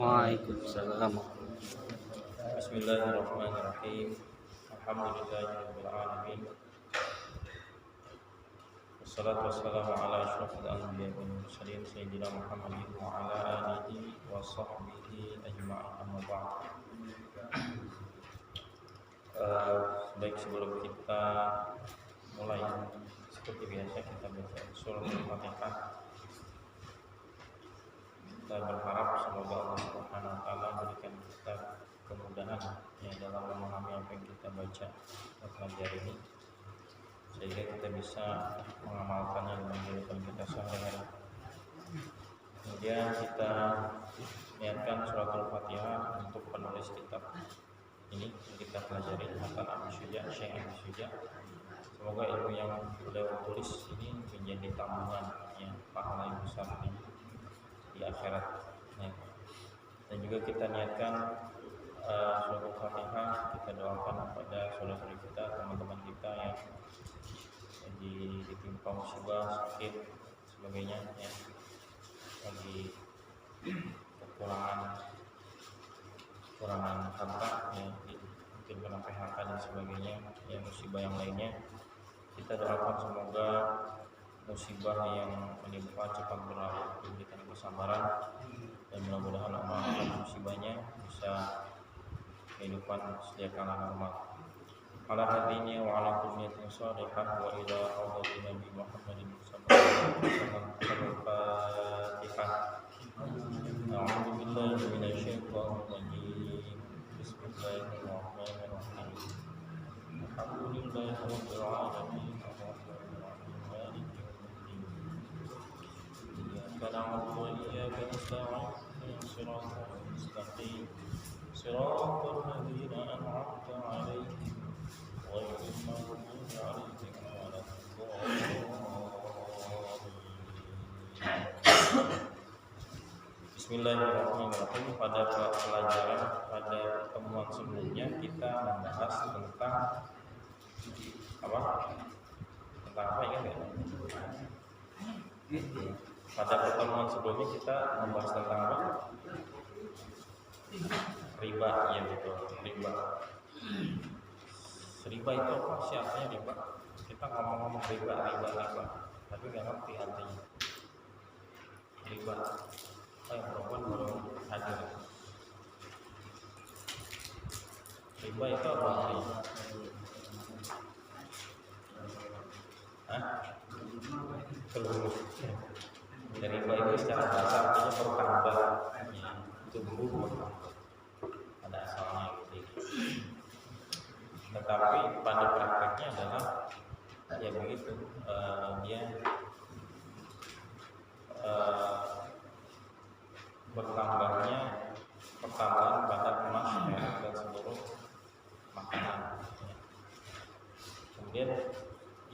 Waalaikumsalam. Bismillahirrahmanirrahim. Alhamdulillahirabbil alamin. Wassalatu wassalamu ala asyrofil anbiya'i wal mursalin sayyidina Muhammadin wa ala alihi wa sahbihi ajma'in, amma ba'd. Baik, sebelum kita mulai, seperti biasa kita baca surah Al-Fatihah. Kita berharap semoga Allah Subhanahu wa taala memberikan kita kemudahan dalam memahami apa yang kita baca dan pelajari ini, sehingga kita bisa mengamalkannya dalam kehidupan kita sehari-hari. Kemudian kita niatkan surat Al-Fatihah untuk penulis kitab ini yang kita pelajari, Hasan Abi Syuja, Syekh Abi Syuja. Semoga ilmu yang beliau tulis ini menjadi tabungan pahala yang besar di akhirat. Dan juga kita niatkan surat Al-Fatihah kita doakan kepada saudara kita, teman-teman kita yang ditimpa musibah, sakit, sebagainya, lagi kekurangan harta, mungkin kena PHK dan sebagainya, musibah yang lainnya. Kita doakan semoga musibah yang menimpa cepat berlalu, diberikan kesabaran, dan mudah-mudahan Allah musibahnya bisa kehidupan sedia kala normal. Ala hadhihi wa ala kulli niyatin shalihah wa ila hadrati Nabi Muhammadin sallallahu alaihi wasallam. Al-Fatihah. A'udzu billahi minasyaitonir rajim. Bismillahirrahmanirrahim. Alhamdulillahi rabbil alamin. Maliki yaumiddin. Iyyaka na'budu wa iyyaka nasta'in. Shiratal mustaqim. Shiratal ladzina an'amta 'alaihim ghairil maghdubi 'alaihim waladdallin. Bismillahirrahmanirrahim. Pada pelajaran pada pertemuan sebelumnya kita membahas tentang apa? Tentang apa ya? Pada pertemuan sebelumnya kita membahas tentang apa? Riba, ya betul, riba. Riba itu apa sih artinya riba? Kita ngomong-ngomong riba, tapi nggak ngerti artinya. Riba. Yang perempuan baru hadir. Riba itu apa artinya? Keluru. Riba itu secara bahasa artinya bertambah, tumbuh bertambah. Ada asalnya gitu. Tetapi pada prakteknya adalah begitu, dia pertambahan pada emas, perak, dan seluruh makanan. Kemudian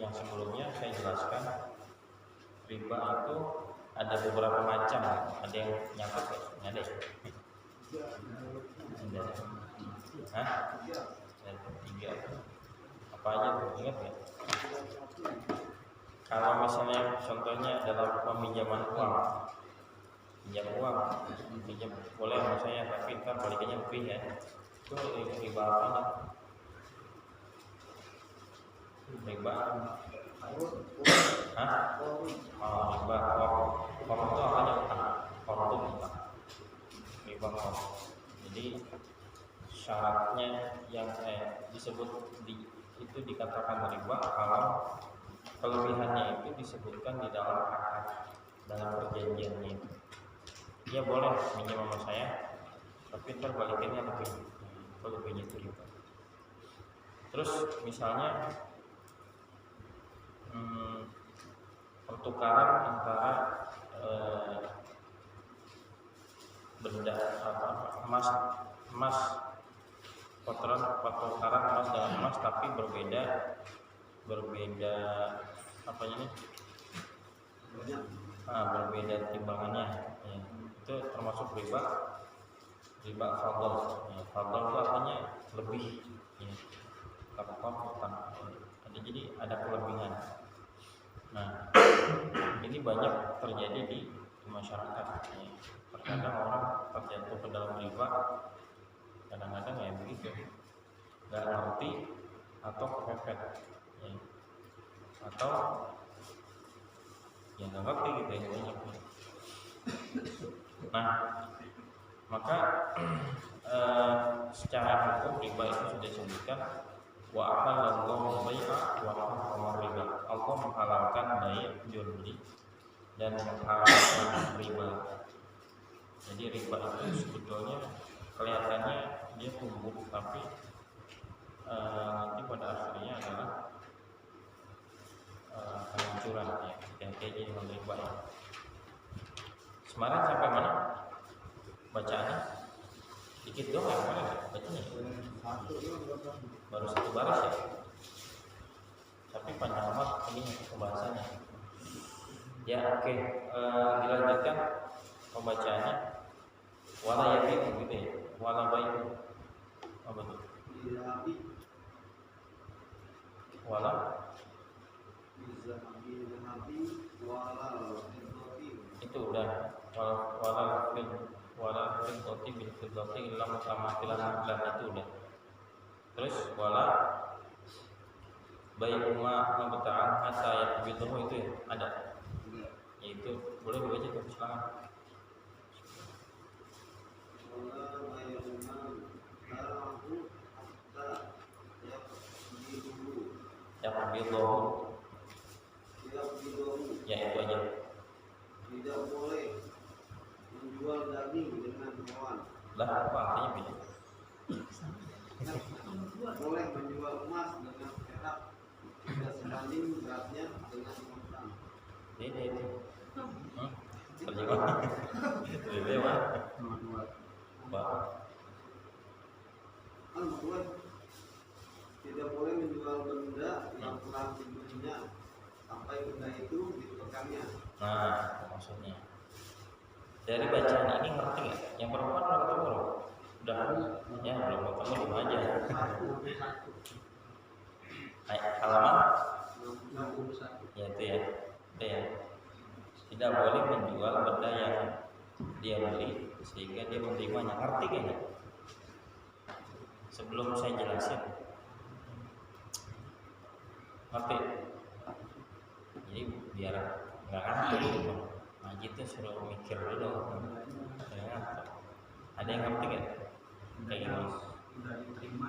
yang sebelumnya saya jelaskan riba itu ada beberapa macam. Ada yang nyatet nggak ada? Ada 3. Apa aja tuh, ingat nggak? Kalau misalnya contohnya dalam peminjaman uang, pinjam boleh sama saya, tapi ntar balikannya lebih ya. Itu riba apa nih? Riba? Riba kor itu apanya? Kor itu utang. Riba kor. Jadi syaratnya yang disebut itu dikatakan riba kalau kelebihannya itu disebutkan di dalam akad, dalam perjanjiannya itu. Dia boleh minjem sama saya, tapi ntar balikinnya lebihnya itu riba. Terus misalnya pertukaran antara benda emas pertukaran emas dengan emas, tapi berbeda apanya nih? Berbeda timbangannya. Itu termasuk riba fadl. Fadl itu artinya lebih. Jadi ada kelebihan. Nah, ini banyak terjadi di masyarakat. Terkadang orang terjatuh ke dalam riba. Kadang-kadang ya begitu, nggak ngerti atau kepepet ya. Atau ya nggak ngerti gitu ya banyak. Nah maka secara hukum riba itu sudah disebutkan wa ahallallahu bai'a wa harrama riba. Allah menghalalkan bai' jual beli dan mengharamkan riba. Jadi riba itu sebetulnya kelihatannya dia tumbuh, tapi nanti pada akhirnya adalah kehancuran ya, yang kayak dengan riba. Kemarin sampai mana bacaannya? Dikit doang ya kemarin bacanya. Baru satu baris ya. Tapi panjang amat ini pembahasannya. Ya oke, dilanjutkan pembacaannya. Wala yabi'u gitu ya. Wala bai'u. Apa itu? Wala itu udah wala fil qati bil qati illa mutamatsilan aqlan itu udah. Terus wala bai'uma mabta'an hatta yaqbidahu itu ya ada. Yaitu boleh dibaca tuh silakan. Yaqbidahu ya itu aja. Tidak boleh menjual daging dengan hewan. Lah apa artinya beda? Boleh menjual emas dengan perak tidak sebanding beratnya dengan emas. Beda itu. Terjemah. Beda Pak. Tidak boleh menjual benda yang telah dibelinya sampai benda itu ditukangnya. Nah, maksudnya dari bacaan ini ngerti nggak? Yang perempuan udah ketemu loh. Udah ya belum ketemu di aja. Halaman ya itu ya. Itu ya. Tidak boleh menjual benda yang dia beli sehingga dia menerimanya. Ngerti kayaknya? Sebelum saya jelasin, ngerti? Jadi biar nggak ngantuk gitu. Ngaji tuh suruh mikir dulu. Ada yang ngerti nggak? Kayak gimana? Udah diterima.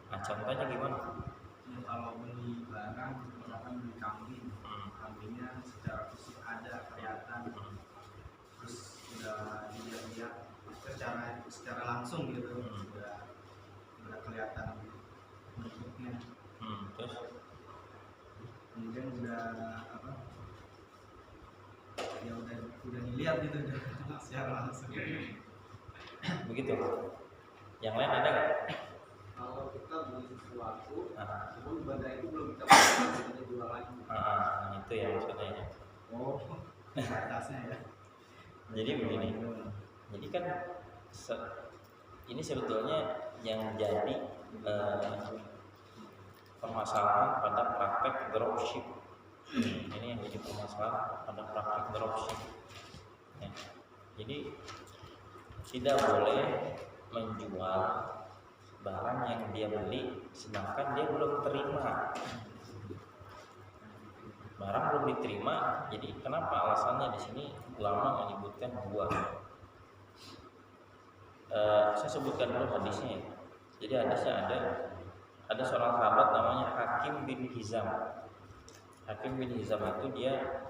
Nah contohnya gimana? Ya, kalau beli barang, misalkan beli kambing, kambingnya secara fisik ada kelihatan, terus udah dilihat secara langsung gitu, udah kelihatan bentuknya. Terus Kemudian udah apa? Ya udah dilihat gitu secara langsung. begitu. Yang lain ada nggak? Kalau kita beli sesuatu, Nah, namun benda itu belum kita pakai, kita jual lagi. itu ya maksudnya ya. Oh, atasnya ya. Jadi begini. Jadi kan ini sebetulnya yang jadi permasalahan pada praktek dropship. Ini yang jadi permasalahan pada praktek dropship. Ya. Jadi tidak boleh menjual barang yang dia beli sedangkan dia belum terima. Barang belum diterima, jadi kenapa alasannya di sini ulama menyebutkan dua. Saya sebutkan dulu hadisnya. Jadi hadisnya ada seorang sahabat namanya Hakim bin Hizam. Hakim bin Hizam itu dia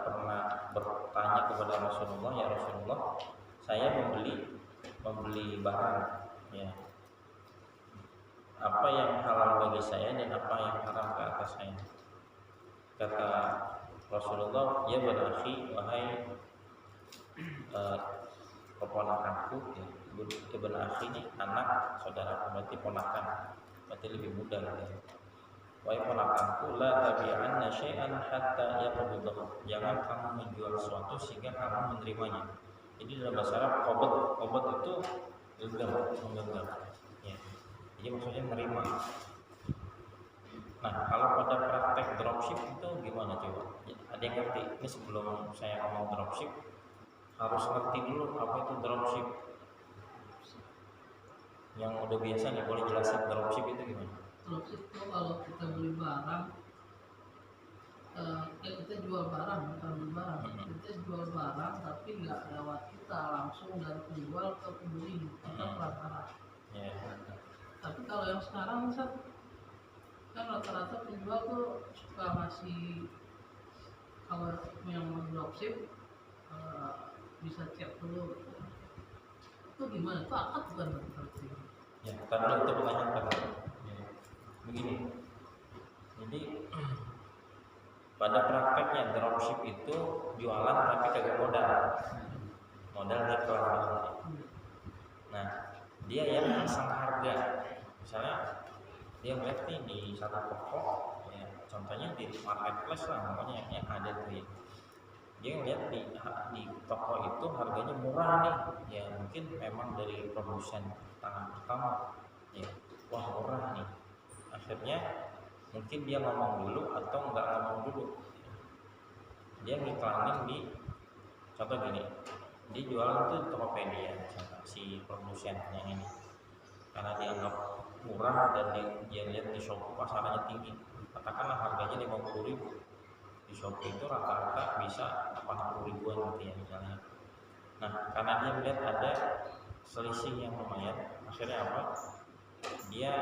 pernah bertanya kepada Rasulullah, ya Rasulullah, saya membeli barang, ya. Apa yang halal bagi saya dan apa yang haram ke atas saya? Kata Rasulullah, ya berarti wahai keponakanku, ya, ibn akhi ini anak saudara, berarti ponakan, berarti lebih muda ya. Wahai ponakanku, la tabi'anna syai'an hatta yaqbidahu. Jangan kamu menjual sesuatu sehingga kamu menerimanya. Jadi dalam bahasa Arab qabd itu menggenggam. Ya. Jadi maksudnya menerima. Nah, kalau pada praktek dropship itu gimana coba? Ada yang ngerti? Ini sebelum saya ngomong dropship, harus ngerti dulu apa itu dropship. Yang udah biasa nih, boleh jelasin dropship itu gimana? Dropship itu kalau kita beli barang, kita jual barang, bukan beli barang. Kita jual barang tapi nggak lewat kita, langsung dari penjual ke pembeli atau perantara. Tapi kalau yang sekarang misal kan rata-rata penjual tuh suka ngasih, kalau yang mau dropship bisa cek dulu. Itu gimana? Itu akad bukan dropship? Ya, karena itu pertanyaan pertama. Begini, jadi pada prakteknya dropship itu jualan tapi kagak modal iklan. Nah, dia yang pasang harga, misalnya dia melihat nih di satu toko, ya, contohnya di marketplace lah, namanya yang ada tuh ya. Dia ngeliat di toko itu harganya murah nih, ya mungkin memang dari produsen tangan pertama, ya wah murah nih. Akhirnya mungkin dia ngomong dulu atau nggak ngomong dulu, dia ngiklanin di, contoh gini, dia jualan tuh Tokopedia si produsen yang ini, karena dia anggap murah dan dia lihat di Shopee pasarannya tinggi, katakanlah harganya 50.000, di Shopee itu rata-rata bisa 80.000-an gitu ya misalnya. Nah, karena dia melihat ada selisih yang lumayan, akhirnya apa? Dia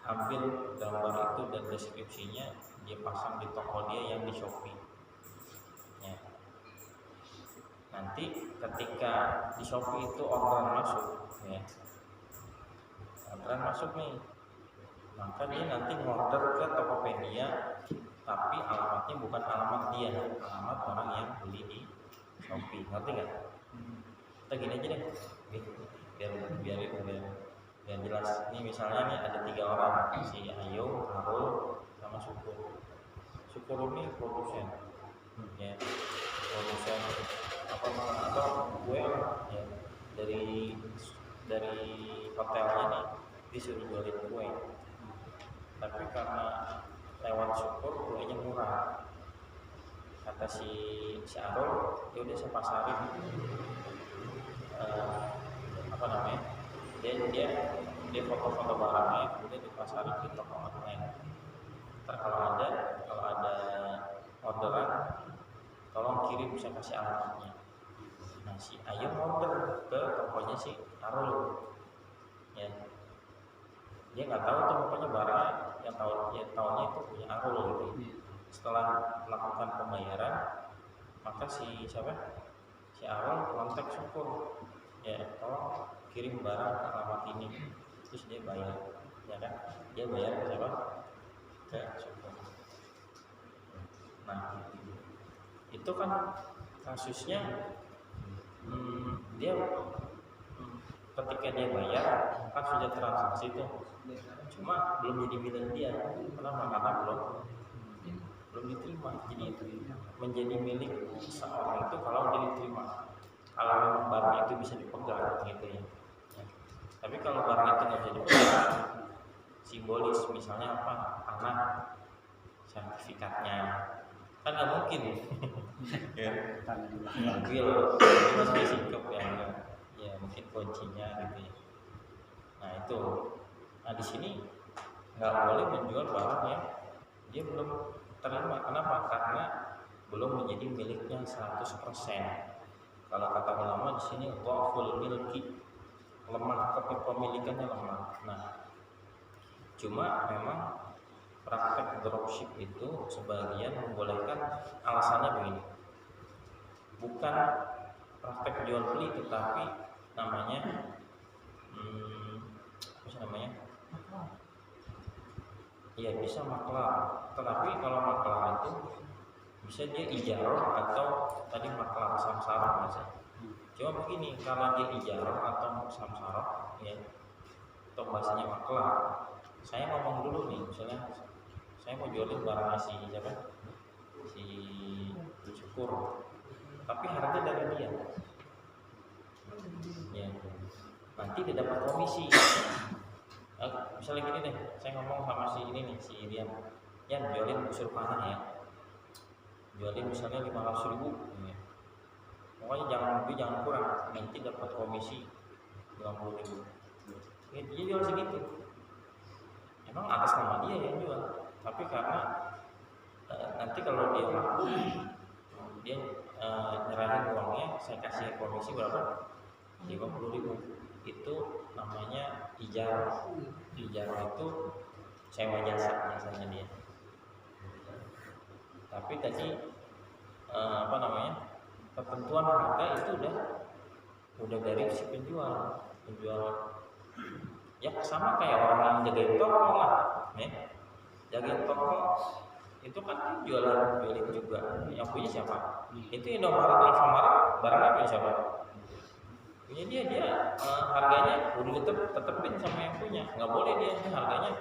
ambil gambar itu dan deskripsinya, dia pasang di toko dia yang di Shopee. Ya. Nanti ketika di Shopee itu orderan masuk, ya, orderan masuk nih, maka dia nanti ngorder ke Tokopedia, tapi alamatnya bukan alamat dia, alamat orang yang beli di Shopee. Ngerti nggak? Kita gini aja deh, biar jelas. Ini misalnya nih ada 3 orang, si Ayo, Harul, sama Syukur. Syukur ini produsen, ya, produsen atau gue lah, ya, dari hotelnya nih disuruh jualin kue, tapi karena lewat Syukur kuenya murah, kata si Arul, ya udah saya pasarin dia foto-foto barangnya, kemudian dipasarin di toko online. Ntar kalau ada orderan, tolong kirim, bisa kasih alamatnya. Nah, si Ayu order ke tokonya si Arul, ya, dia nggak tahu tuh pokoknya barang yang tahunya itu punya Arul gitu. Setelah melakukan pembayaran, maka si Arul kontak Syukur, ya tolong kirim barang ke alamat ini, terus dia bayar, ya kan? Dia bayar ke siapa? Ke Syukur. Nah, itu kan kasusnya, dia ketika dia bayar kan sudah transaksi tuh, cuma belum jadi milik dia. Kenapa? Karena belum diterima. Jadi itu menjadi milik seorang itu kalau dia diterima, kalau memang barang itu bisa dipegang gitu ya. Tapi kalau barang itu nggak bisa dipegang, simbolis, misalnya apa, tanah, sertifikatnya, kan nggak mungkin ya. Mobil masih sikap ya mungkin kuncinya gitu ya. Nah itu, di sini nggak boleh menjual barang yang dia belum terima. Kenapa? Karena belum menjadi miliknya 100%. Kalau kata ulama di sini dhaful milki, lemah, kepemilikannya lemah. Nah, cuma memang praktek dropship itu sebagian membolehkan, alasannya begini, bukan praktek jual beli, tetapi namanya apa sih namanya? Iya, bisa maklar. Tetapi kalau maklar itu bisa dia ijarah atau tadi maklar samsara mas. Cuma begini, karena dia ijarah atau samsara, ya, atau bahasanya maklar, saya ngomong dulu nih, misalnya saya mau jualin barang si Syukur, tapi harga dari dia, ya, nanti dia dapat komisi. Misalnya gini deh, saya ngomong sama si ini nih, si Dian, jualin busur panah ya, jualin misalnya 500.000, ya. pokoknya jangan lebih jangan kurang, nanti dapat komisi 50.000. Ya, dia jual segitu, emang atas nama dia yang jual, tapi karena nanti kalau dia laku dia nyerahin uangnya, saya kasih komisi berapa, 50.000. Itu namanya ijarah. Ijarah itu sewa jasa biasanya dia. Tapi tadi ketentuan harga itu udah dari si penjual ya, sama kayak orang yang jagain toko lah, ya. Jagain toko itu kan jualin juga, yang punya siapa? Itu Indomaret, Alfamart, barangnya punya siapa? Punya dia harganya udah tetepin sama yang punya, nggak boleh dia harganya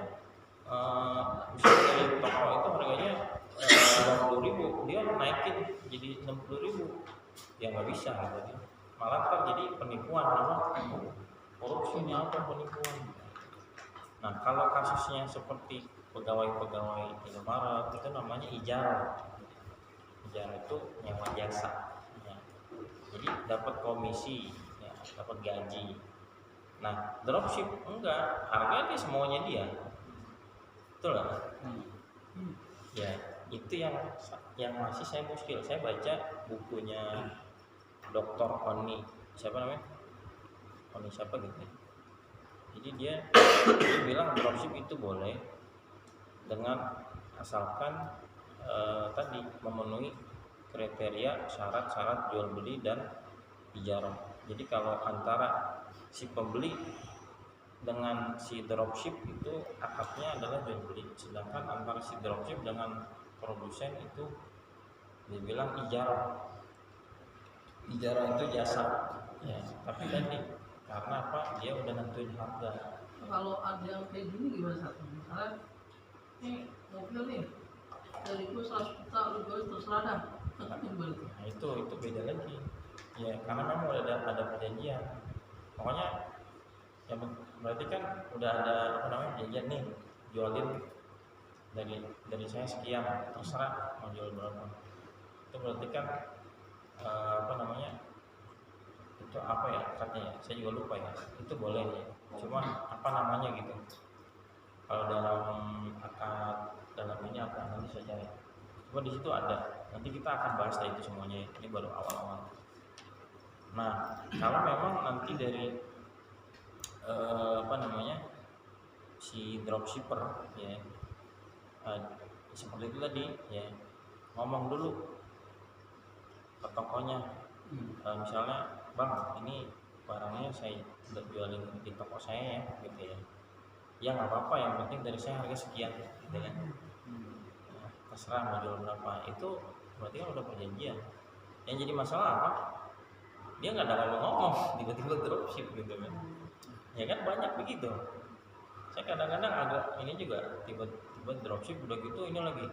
misalnya dari toko itu harganya 50.000, dia naikin jadi 60.000, ya nggak bisa gitu. Malah ntar jadi penipuan, korupsinya apa penipuan. Nah kalau kasusnya seperti pegawai-pegawai Indomaret itu namanya ijarah. Ijarah itu nyewa jasa, ya. Jadi dapat komisi, ya, dapat gaji. Nah dropship enggak, harga dia semuanya dia, betul nggak? Ya itu yang masih saya muskil. Saya baca bukunya Dr. Oni, siapa namanya? Oni siapa gitu. Jadi dia bilang dropship itu boleh dengan asalkan tadi memenuhi kriteria syarat-syarat jual beli dan ijarah. Jadi kalau antara si pembeli dengan si dropship itu akadnya adalah jual beli, sedangkan antara si dropship dengan produsen itu dibilang ijarah. Ijarah itu jasa, ya. Tapi tadi karena apa? Dia udah nentuin harga. Kalau ada yang kayak gini gimana satu? Misalnya ini mobil nih dari itu 100 juta lu jual terserah dah, tetap jual itu. Nah itu beda lagi. Ya karena memang udah ada perjanjian. Pokoknya ya berarti kan udah ada perjanjian nih, jualin dari saya sekian, terserah mau jual berapa. Itu berarti kan itu apa ya katanya, saya juga lupa ya, itu boleh ya, cuma apa namanya gitu kalau dalam akad, dalam ini apa nanti saya cari, cuma di situ ada, nanti kita akan bahas itu semuanya, ini baru awal-awal. Nah kalau memang nanti dari si dropshipper ya seperti itu tadi ya, ngomong dulu ke tokonya, misalnya bang ini barangnya saya jualin di toko saya ya gitu ya, ya nggak apa-apa, yang penting dari saya harga sekian gitu kan, ya, terserah mau jual berapa. Itu berarti kan udah perjanjian. Yang jadi masalah apa, dia nggak ada ngomong tiba-tiba dropship gitu kan, ya kan banyak begitu. Saya kadang-kadang agak ini juga, tiba-tiba dropship udah gitu ini lagi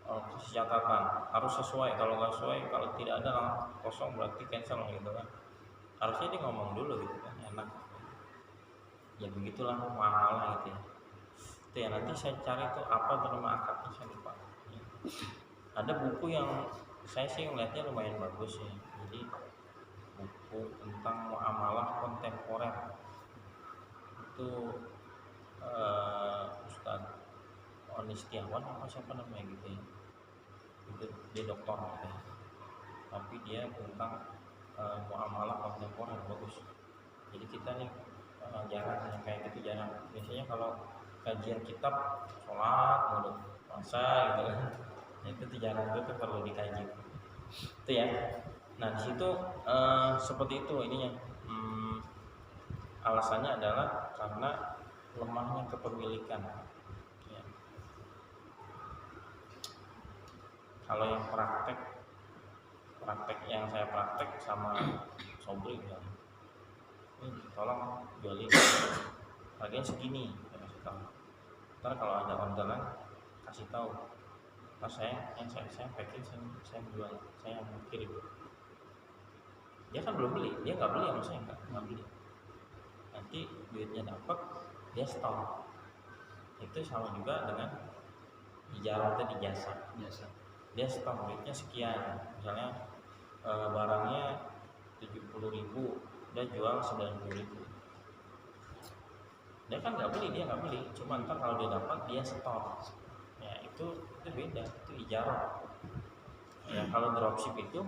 kasih catatan harus sesuai, kalau nggak sesuai, kalau tidak ada kosong berarti cancel gitu kan. Harusnya dia ngomong dulu gitu kan, enak. Ya begitulah, mahal lah gitu ya. Itu ya nanti saya cari tuh apa nama akadnya, saya lupa ya. Ada buku yang saya sih ngeliatnya lumayan bagus ya, jadi buku tentang muamalah kontemporer itu Ustadz Oni Setiawan apa siapa namanya gitu ya, itu dia doktor gitu ya, tapi dia tentang muamalah kontemporer, bagus. Jadi kita nih jarang yang kayak gitu, jarang. Biasanya kalau kajian kitab sholat mulu puasa gitu kan, itu jarang, itu perlu dikaji itu ya. Nah di situ seperti itu ininya, alasannya adalah karena lemahnya kepemilikan ya. Kalau yang praktek yang saya praktek sama Sobri ya, ini tolong jualin harganya segini, saya kasih tahu. Ntar kalau ada orderan kasih tahu, ntar saya packing, saya jual, saya kirim. Dia kan belum beli, dia nggak beli sama saya, nggak beli. Nanti duitnya dapat, dia store. Itu sama juga dengan ijarah tadi, jasa. Dia store duitnya sekian, misalnya barangnya 70.000, udah jual 90.000. Dia kan nggak beli, cuma ntar kalau dia dapat dia setor. Ya itu beda, itu ijarah. Ya kalau dropship itu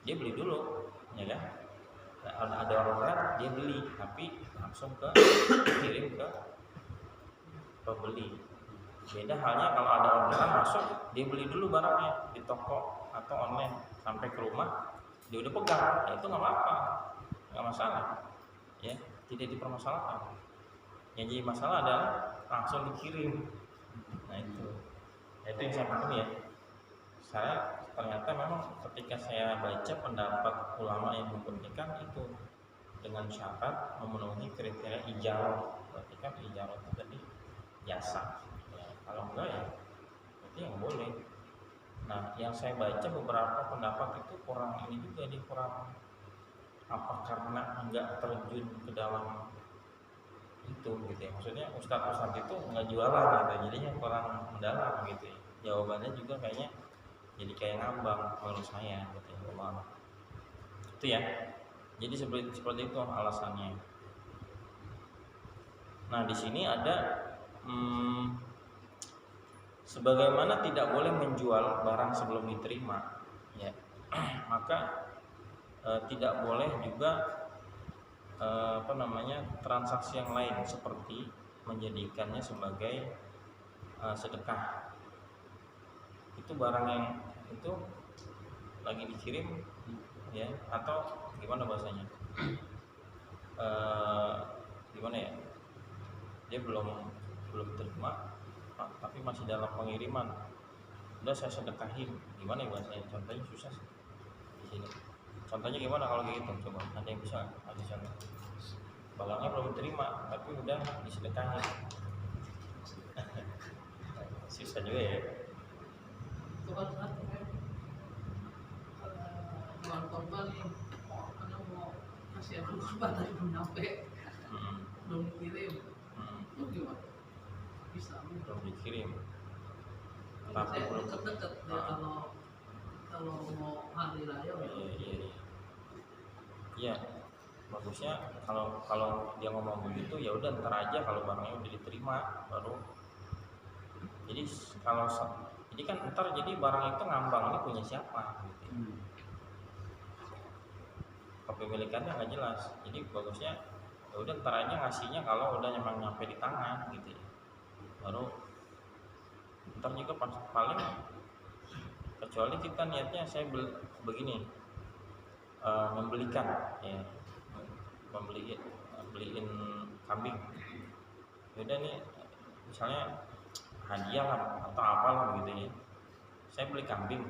dia beli dulu, ya kan? Ada orderan dia beli, tapi langsung kirim ke pembeli. Beda halnya kalau ada orderan masuk, dia beli dulu barangnya di toko atau online sampai ke rumah, dia udah pegang, ya itu nggak apa-apa, nggak masalah, ya tidak dipermasalahkan. Yang jadi masalah adalah langsung dikirim. Nah itu yang saya pahami ya. Saya ternyata memang ketika saya baca pendapat ulama yang membolehkan itu dengan syarat memenuhi kriteria ijarah. Berarti kan ijarah itu tadi jasa. Ya, kalau enggak ya berarti yang boleh. Nah, yang saya baca beberapa pendapat itu kurang ini juga, dia kurang apa karena enggak terjun ke dalam itu gitu ya. Maksudnya ustadz itu enggak jualan gitu, jadinya kurang mendalam gitu ya. Jawabannya juga kayaknya jadi kayak ngambang menurut saya gitu ya. Itu ya. Jadi seperti itu alasannya. Nah, di sini ada sebagaimana tidak boleh menjual barang sebelum diterima, ya, maka tidak boleh juga transaksi yang lain seperti menjadikannya sebagai sedekah. Itu barang yang itu lagi dikirim, ya, atau gimana bahasanya? Gimana ya? Dia belum terima, tapi masih dalam pengiriman. Udah saya sedekahin, gimana ya bahasanya? Contohnya susah sih di sini. Contohnya gimana kalau kayak gitu? Coba ada yang bisa ada contoh. Barangnya belum terima, tapi udah disedekahin. Susah juga ya. Itu kan satu kan jual korban nih, karena mau kasih aku korban tapi belum nyampe, belum dikirim. Itu gimana? Bisa Belum dikirim. tapi belum deket ya, kalau mau hari raya. Iya. Bagusnya kalau dia ngomong begitu ya udah ntar aja kalau barangnya udah diterima baru. Jadi jadi kan ntar jadi barang itu ngambang ini punya siapa gitu. Kepemilikannya nggak jelas. Jadi bagusnya ya udah ntar aja ngasihnya kalau udah nyampe di tangan gitu ya. Baru ntar juga paling kecuali kita niatnya saya begini membelikan ya, beliin kambing, yaudah nih misalnya hadiah lah atau apalah gitu ya, saya beli kambing,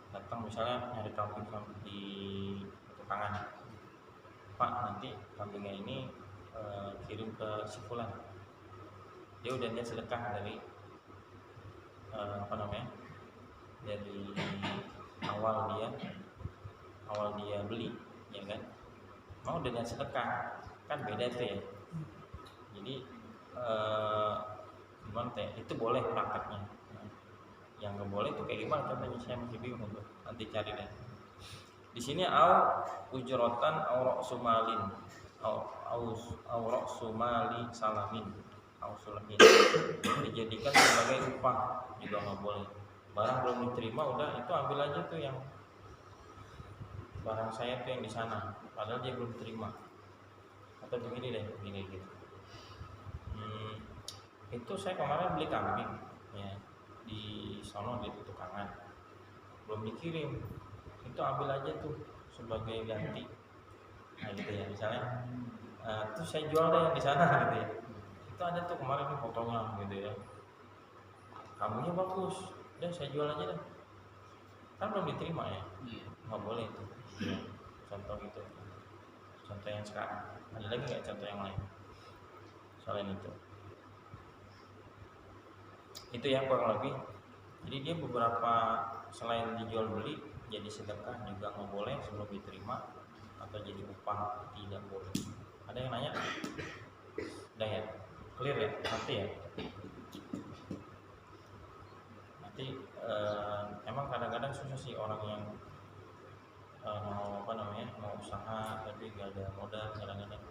datang misalnya nyari kambing di tukangan, Pak nanti kambingnya ini kirim ke si fulan, dia udah niat sedekah dari dari awal dia beli, ya kan, mau udah niat sedekah, kan beda tuh ya. Jadi gimana teh, itu boleh prakteknya. Yang nggak boleh tuh kayak gimana contohnya, saya masih bingung tuh, nanti cari deh. Di sini au ujrotan au sumalin au sumali salamin au sulamin, dijadikan sebagai upah juga nggak boleh. Barang belum diterima udah itu ambil aja tuh yang barang saya tuh yang di sana, padahal dia belum terima. Atau begini gitu. Itu saya kemarin beli kambing ya di sono di tukangan, belum dikirim, itu ambil aja tuh sebagai ganti. Nah gitu ya, misalnya terus saya jual deh yang di sana gitu ya. Itu ada tuh kemarin nih fotonya gitu ya, kambingnya bagus, udah saya jual aja deh, kan belum diterima ya, nggak boleh itu. Contoh gitu, contoh yang sekarang. Ada lagi nggak contoh yang lain selain itu? Itu yang kurang lebih. Jadi dia beberapa selain dijual beli jadi sedekah juga nggak boleh sebelum diterima, atau jadi upah tidak boleh. Ada yang nanya? Udah ya, clear ya, nanti ya. Nanti emang kadang-kadang susah sih orang yang mau apa namanya, mau usaha tapi gak ada modal, kadang-kadang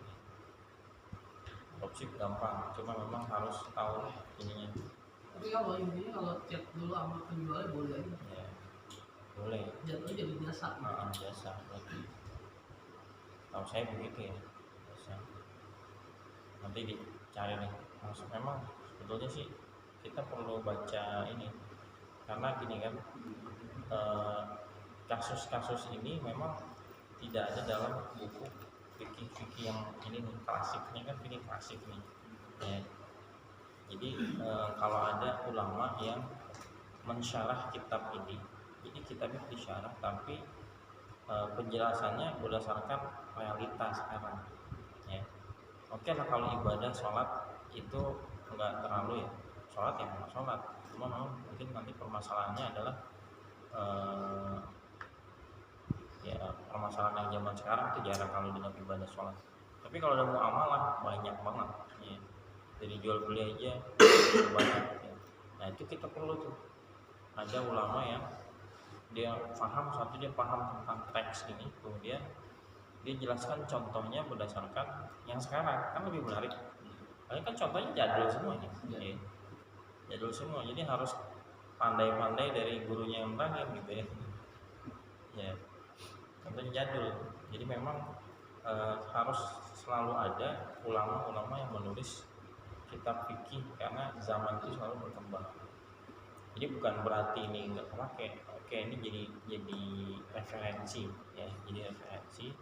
opsi gampang, cuma memang harus tahu ininya. Tapi kalau intinya kalau chat dulu sama penjualnya boleh aja. Ya, boleh. Jatuhnya jadi jasa. Jasa berarti. Tahu saya begitu ya, jasa. Nanti dicari nih. Maksud memang sebetulnya sih kita perlu baca ini, karena gini kan, kasus-kasus ini memang tidak ada dalam buku fikih yang ini nih, klasiknya kan fikih klasik nih ya. Jadi kalau ada ulama yang mensyarah kitab ini, jadi kitabnya disyarah tapi penjelasannya berdasarkan realitas sekarang ya. Oke lah kalau ibadah sholat itu enggak terlalu ya, sholat ya memang sholat, cuma memang mungkin nanti permasalahannya adalah ya permasalahan yang zaman sekarang itu jarang kalau dalam ibadah sholat. Tapi kalau ada muamalah banyak banget ya. Dari jual beli aja banyak ya. Nah itu kita perlu tuh ada ulama yang dia paham, satu dia paham tentang teks ini, kemudian dia jelaskan contohnya berdasarkan yang sekarang, kan lebih menarik. Karena kan contohnya jadul semuanya ya. Jadul semua, jadi harus pandai-pandai dari gurunya yang terakhir gitu ya. Ya, contohnya jadul. Jadi memang harus selalu ada ulama-ulama yang menulis kitab fikih karena zaman itu selalu berkembang. Jadi bukan berarti ini nggak kepake. Oke, ini jadi referensi ya, jadi referensi.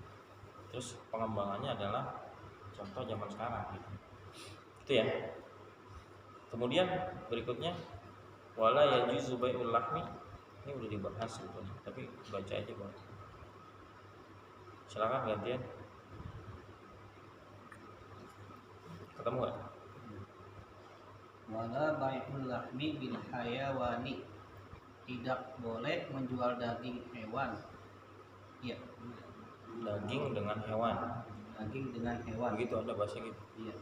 Terus pengembangannya adalah contoh zaman sekarang gitu. Itu ya. Kemudian berikutnya wala yajuzu bai'ul lahmi. Ini udah dibahas sebetulnya, tapi baca aja boleh. Silakan gantian. Ketemu nggak? Wala bai'ul lahmi bil hayawani. Tidak boleh menjual daging hewan. Iya. Daging dengan hewan. Daging dengan hewan. Begitu ada bahasa gitu. Iya.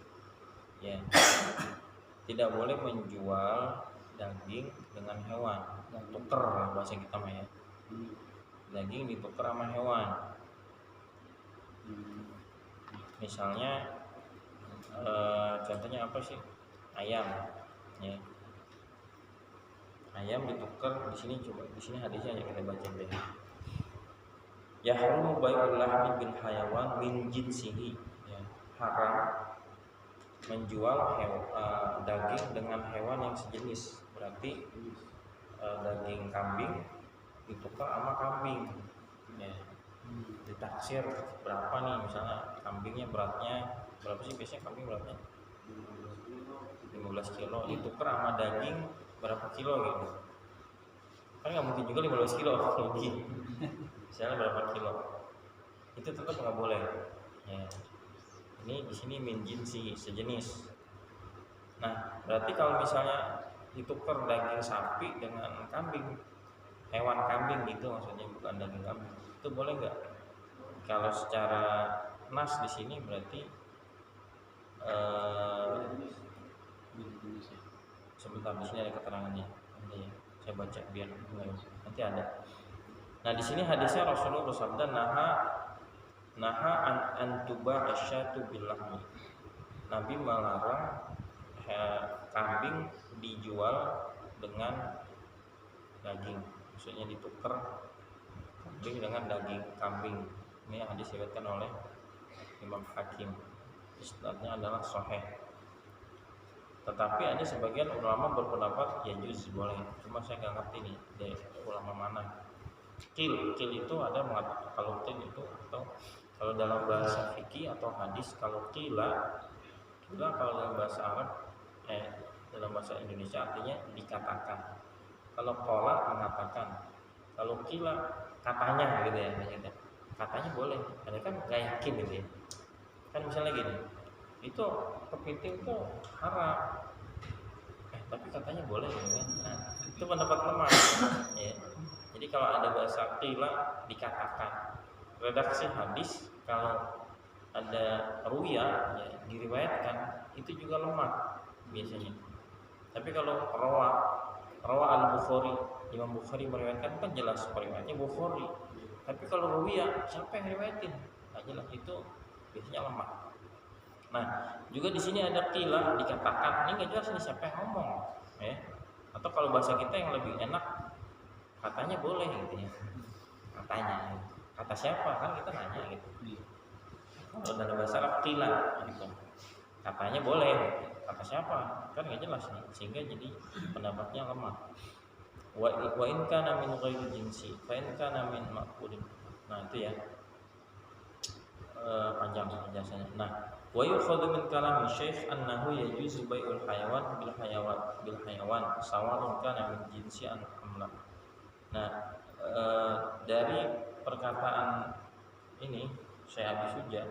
Ya. Tidak boleh menjual daging dengan hewan. Tuker lah bahasa kita mah ya. Daging ditukar sama hewan. Misalnya contohnya apa sih? Ayam ya. Ayam ditukar di sini, coba di sini hadisnya yang kita baca deh. Yahrumu bai'ul lahmi bil hayawan min jinsihi ya. Haram menjual daging dengan hewan yang sejenis. Berarti daging kambing ditukar sama kambing ya. Ditaksir berapa nih, misalnya kambingnya beratnya berapa sih, biasanya kambing beratnya 15 kilo ditukar sama daging berapa kilo gitu. Kan nggak mungkin juga 15 kilo rugi. Misalnya berapa kilo, itu tetap nggak boleh ya. Ini di sini min jinsi, sejenis. Nah berarti kalau misalnya ditukar daging sapi dengan kambing, hewan kambing gitu maksudnya, bukan daging kambing, itu boleh nggak? Kalau secara nas di sini berarti sebentar, di sini ada keterangannya. Nanti ya, saya baca biar nanti ada. Nah di sini hadisnya Rasulullah bersabda naha an tuba asyatu bil lahmi. Nabi melarang kambing dijual dengan daging, maksudnya ditukar kambing dengan daging kambing. Ini hadis diriwayatkan oleh Imam Hakim. Isnadnya adalah sahih. Tetapi ada sebagian ulama berpendapat ya juz boleh. Cuma saya nggak ngerti nih dari ulama mana. Qil itu ada mengatakan kalau qil itu, atau kalau dalam bahasa fikih atau hadis kalau qila kalau dalam bahasa Arab dalam bahasa Indonesia artinya dikatakan. Kalau qala mengatakan, kalau qila katanya gitu ya, maksudnya katanya boleh, ada kan nggak yakin gitu ya. Kan misalnya gini, itu kepiting itu haram, tapi katanya boleh gitu kan. Nah, itu pendapat lemah ya. Jadi kalau ada bahasa qila dikatakan, redaksi hadis kalau ada ruya ya, diriwayatkan, itu juga lemah biasanya. Tapi kalau rawa al-Bukhari, Imam Bukhari meriwayatkan kan jelas periwayatnya Bukhari. Tapi kalau ruwiyah, siapa yang riwayatin? Nggak jelas, itu biasanya lemah. Nah, juga di sini ada qila, dikatakan, ini nggak jelas nih siapa yang ngomong, ya. Atau kalau bahasa kita yang lebih enak, katanya boleh gitu ya. Katanya, kata siapa kan kita nanya gitu. Kalau dalam bahasa Arab qila gitu. Katanya boleh, kata siapa? Kan nggak jelas nih, sehingga jadi pendapatnya lemah. Wa in kana min ghairi jinsi, fa in kana min ma'qulin. Nah, itu ya. Panjang penjelasannya. Nah, wa yukhadhu min kalam syekh annahu yajuzu bai'ul hayawan bil hayawan sawa'un kana min jinsi an amla. Nah, dari perkataan ini Syekh Abi Suja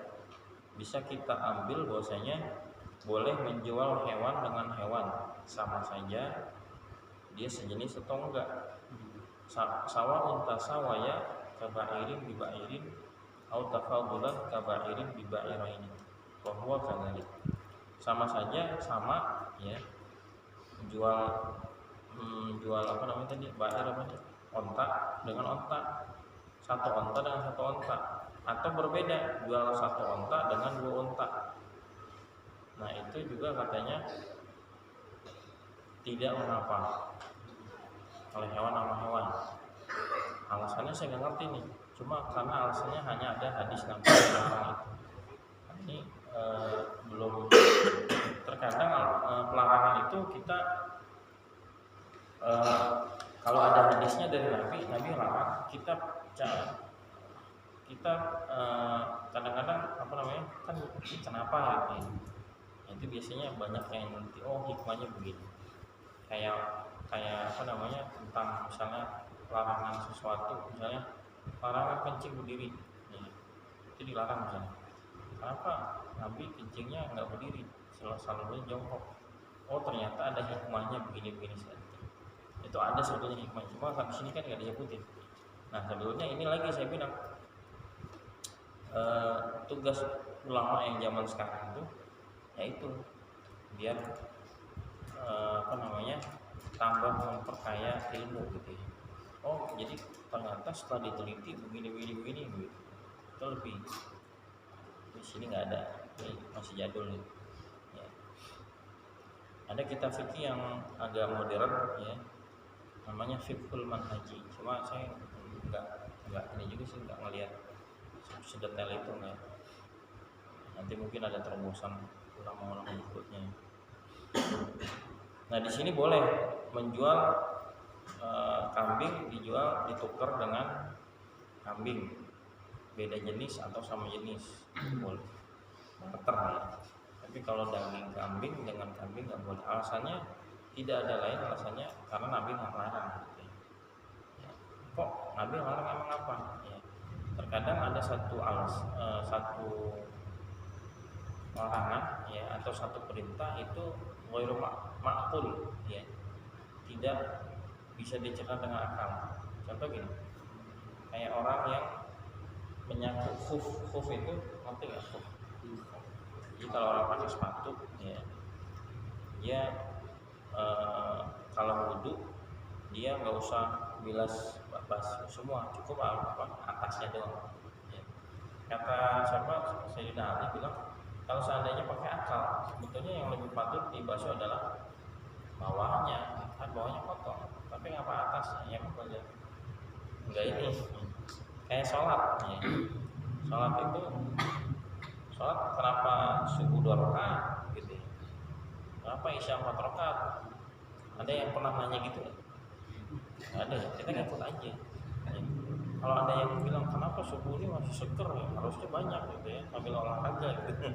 bisa kita ambil bahwasanya boleh menjual hewan dengan hewan sama saja dia sejenis atau enggak. Sawa'un tasawaya kaba'irin bi ba'irin au tafadulan kaba'irin bi ba'iraini wa huwa kadzalik. Sama saja, sama ya. Jual apa namanya tadi? Ba'ir apa tadi? Onta dengan onta. Satu onta dengan satu onta. Atau berbeda, jual satu onta dengan dua onta. Nah, itu juga katanya tidak mengapa oleh hewan sama hewan. Alasannya saya nggak ngerti nih. Cuma karena alasannya hanya ada hadis Nabi melarang itu. Ini belum terkadang pelarangan itu kita kalau ada hadisnya dari Nabi larang, kita kadang-kadang apa namanya kan kenapa gitu. Itu biasanya banyak yang nanti hikmahnya begini. Kayak apa namanya tentang misalnya larangan sesuatu, misalnya larangan kencing berdiri, itu dilarang misalnya. Kenapa? Nabi kencingnya nggak berdiri, selalu jongkok. Oh, ternyata ada hikmahnya begini saja. Itu ada sebetulnya hikmah, cuma di sini kan nggak disebutin. Nah, sebetulnya ini lagi saya bilang tugas ulama yang zaman sekarang itu yaitu biar tambah memperkaya ilmu gitu ya. Oh, jadi ternyata setelah diteliti begini gitu. Itu lebih di sini nggak ada, ini masih jadul nih. Ya. Ada kitab fikih yang agak modern ya, namanya Fiqhul Manhaji. Cuma saya nggak ini juga sih, nggak ngelihat sedetail itu nggak. Nanti mungkin ada terobosan ulama-ulama berikutnya. Nah, di sini boleh menjual kambing, ditukar dengan kambing beda jenis atau sama jenis, boleh barter ya. Tapi kalau daging kambing dengan kambing nggak boleh. Alasannya tidak ada lain alasannya karena Nabi nggak larang. Gitu ya. Kok Nabi larang emang apa? Ya. Terkadang ada satu larangan ya atau satu perintah itu ghairu ma'qul ya, tidak bisa dicerna dengan akal. Contoh gini, kayak orang yang menyaku khuf itu, ngerti nggak khuf? Jadi kalau orang pakai sepatu ya, dia kalau wudhu dia nggak usah bilas basuh semua, cukup atasnya doang ya. Kata siapa, Sayyidina Ali bilang kalau seandainya pakai akal, sebetulnya yang lebih patut dibasuh adalah bawahnya, kan bawahnya kotor. Tapi ngapa atasnya? Ya makanya enggak ini. Kayak sholat, ya. Sholat kenapa subuh 2 rakaat gitu? Kenapa isya 4 rakaat? Ada yang pernah nanya gitu? Ada, kita ngikut aja. Kalau ada yang bilang kenapa subuh ini masih seger ya, harusnya banyak gitu ya, sambil olahraga gitu.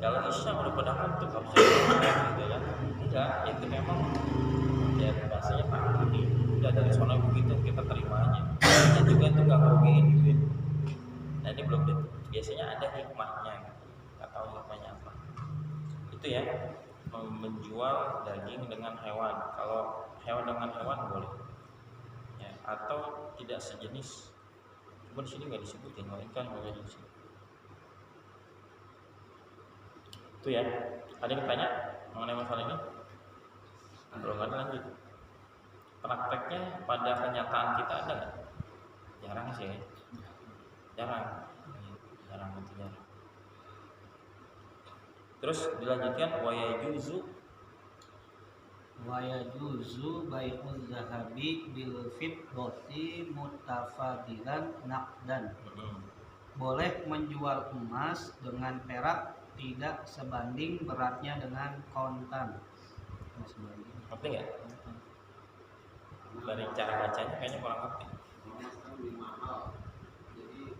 Kalau isya udah pada ngantuk harusnya olahraga gitu ya. Enggak, itu memang ya bahasanya takdir nih. Udah dari sono begitu kita terima aja. Dan juga itu nggak ngerugiin gitu ya. Nah, ini belum biasanya ada hikmahnya, nggak tahu hikmahnya apa. Itu ya, menjual daging dengan hewan. Kalau hewan dengan hewan boleh. Atau tidak sejenis, cuma di sini nggak disebutin, melainkan hanya jenis. Itu ya. Ada yang tanya mengenai masalah ini? Belum ada, lanjut. Prakteknya pada kenyataan kita ada nggak? jarang sih, jarang itu jarang. Terus dilanjutkan wa yajuzu bai'uz zahabi bil fiddati mutafadilan naqdan. Boleh menjual emas dengan perak tidak sebanding beratnya dengan kontan. Ngerti nggak? Dari cara bacanya kayaknya kurang ngerti. emas kan lebih mahal, jadi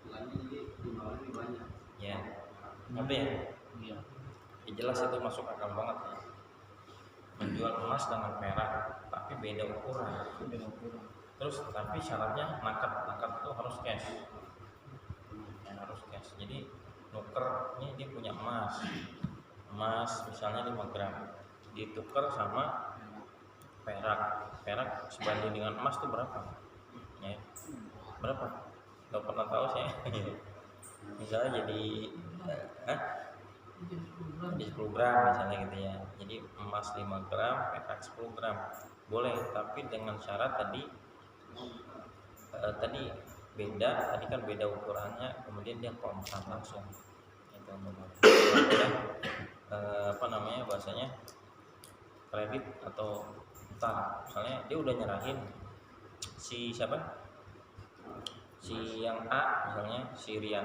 nilainya jadi timbangannya lebih banyak. Ya, ngerti ya? Iya. Ya jelas itu masuk akal banget ya. Menjual emas dengan perak tapi beda ukuran. Terus tapi syaratnya nakad itu harus cash. Ya, harus cash. Jadi nuker ini dia punya emas misalnya 5 gram ditukar sama perak sebanding dengan emas itu berapa? Ya, berapa? Gak pernah tahu saya. Misalnya jadi 10 gram misalnya gitu ya. Jadi emas 5 gram, perak 10 gram boleh, tapi dengan syarat tadi beda, tadi kan beda ukurannya, kemudian dia kontan langsung. Itu bahasanya kredit atau utang. Misalnya dia udah nyerahin si yang A misalnya, si Rian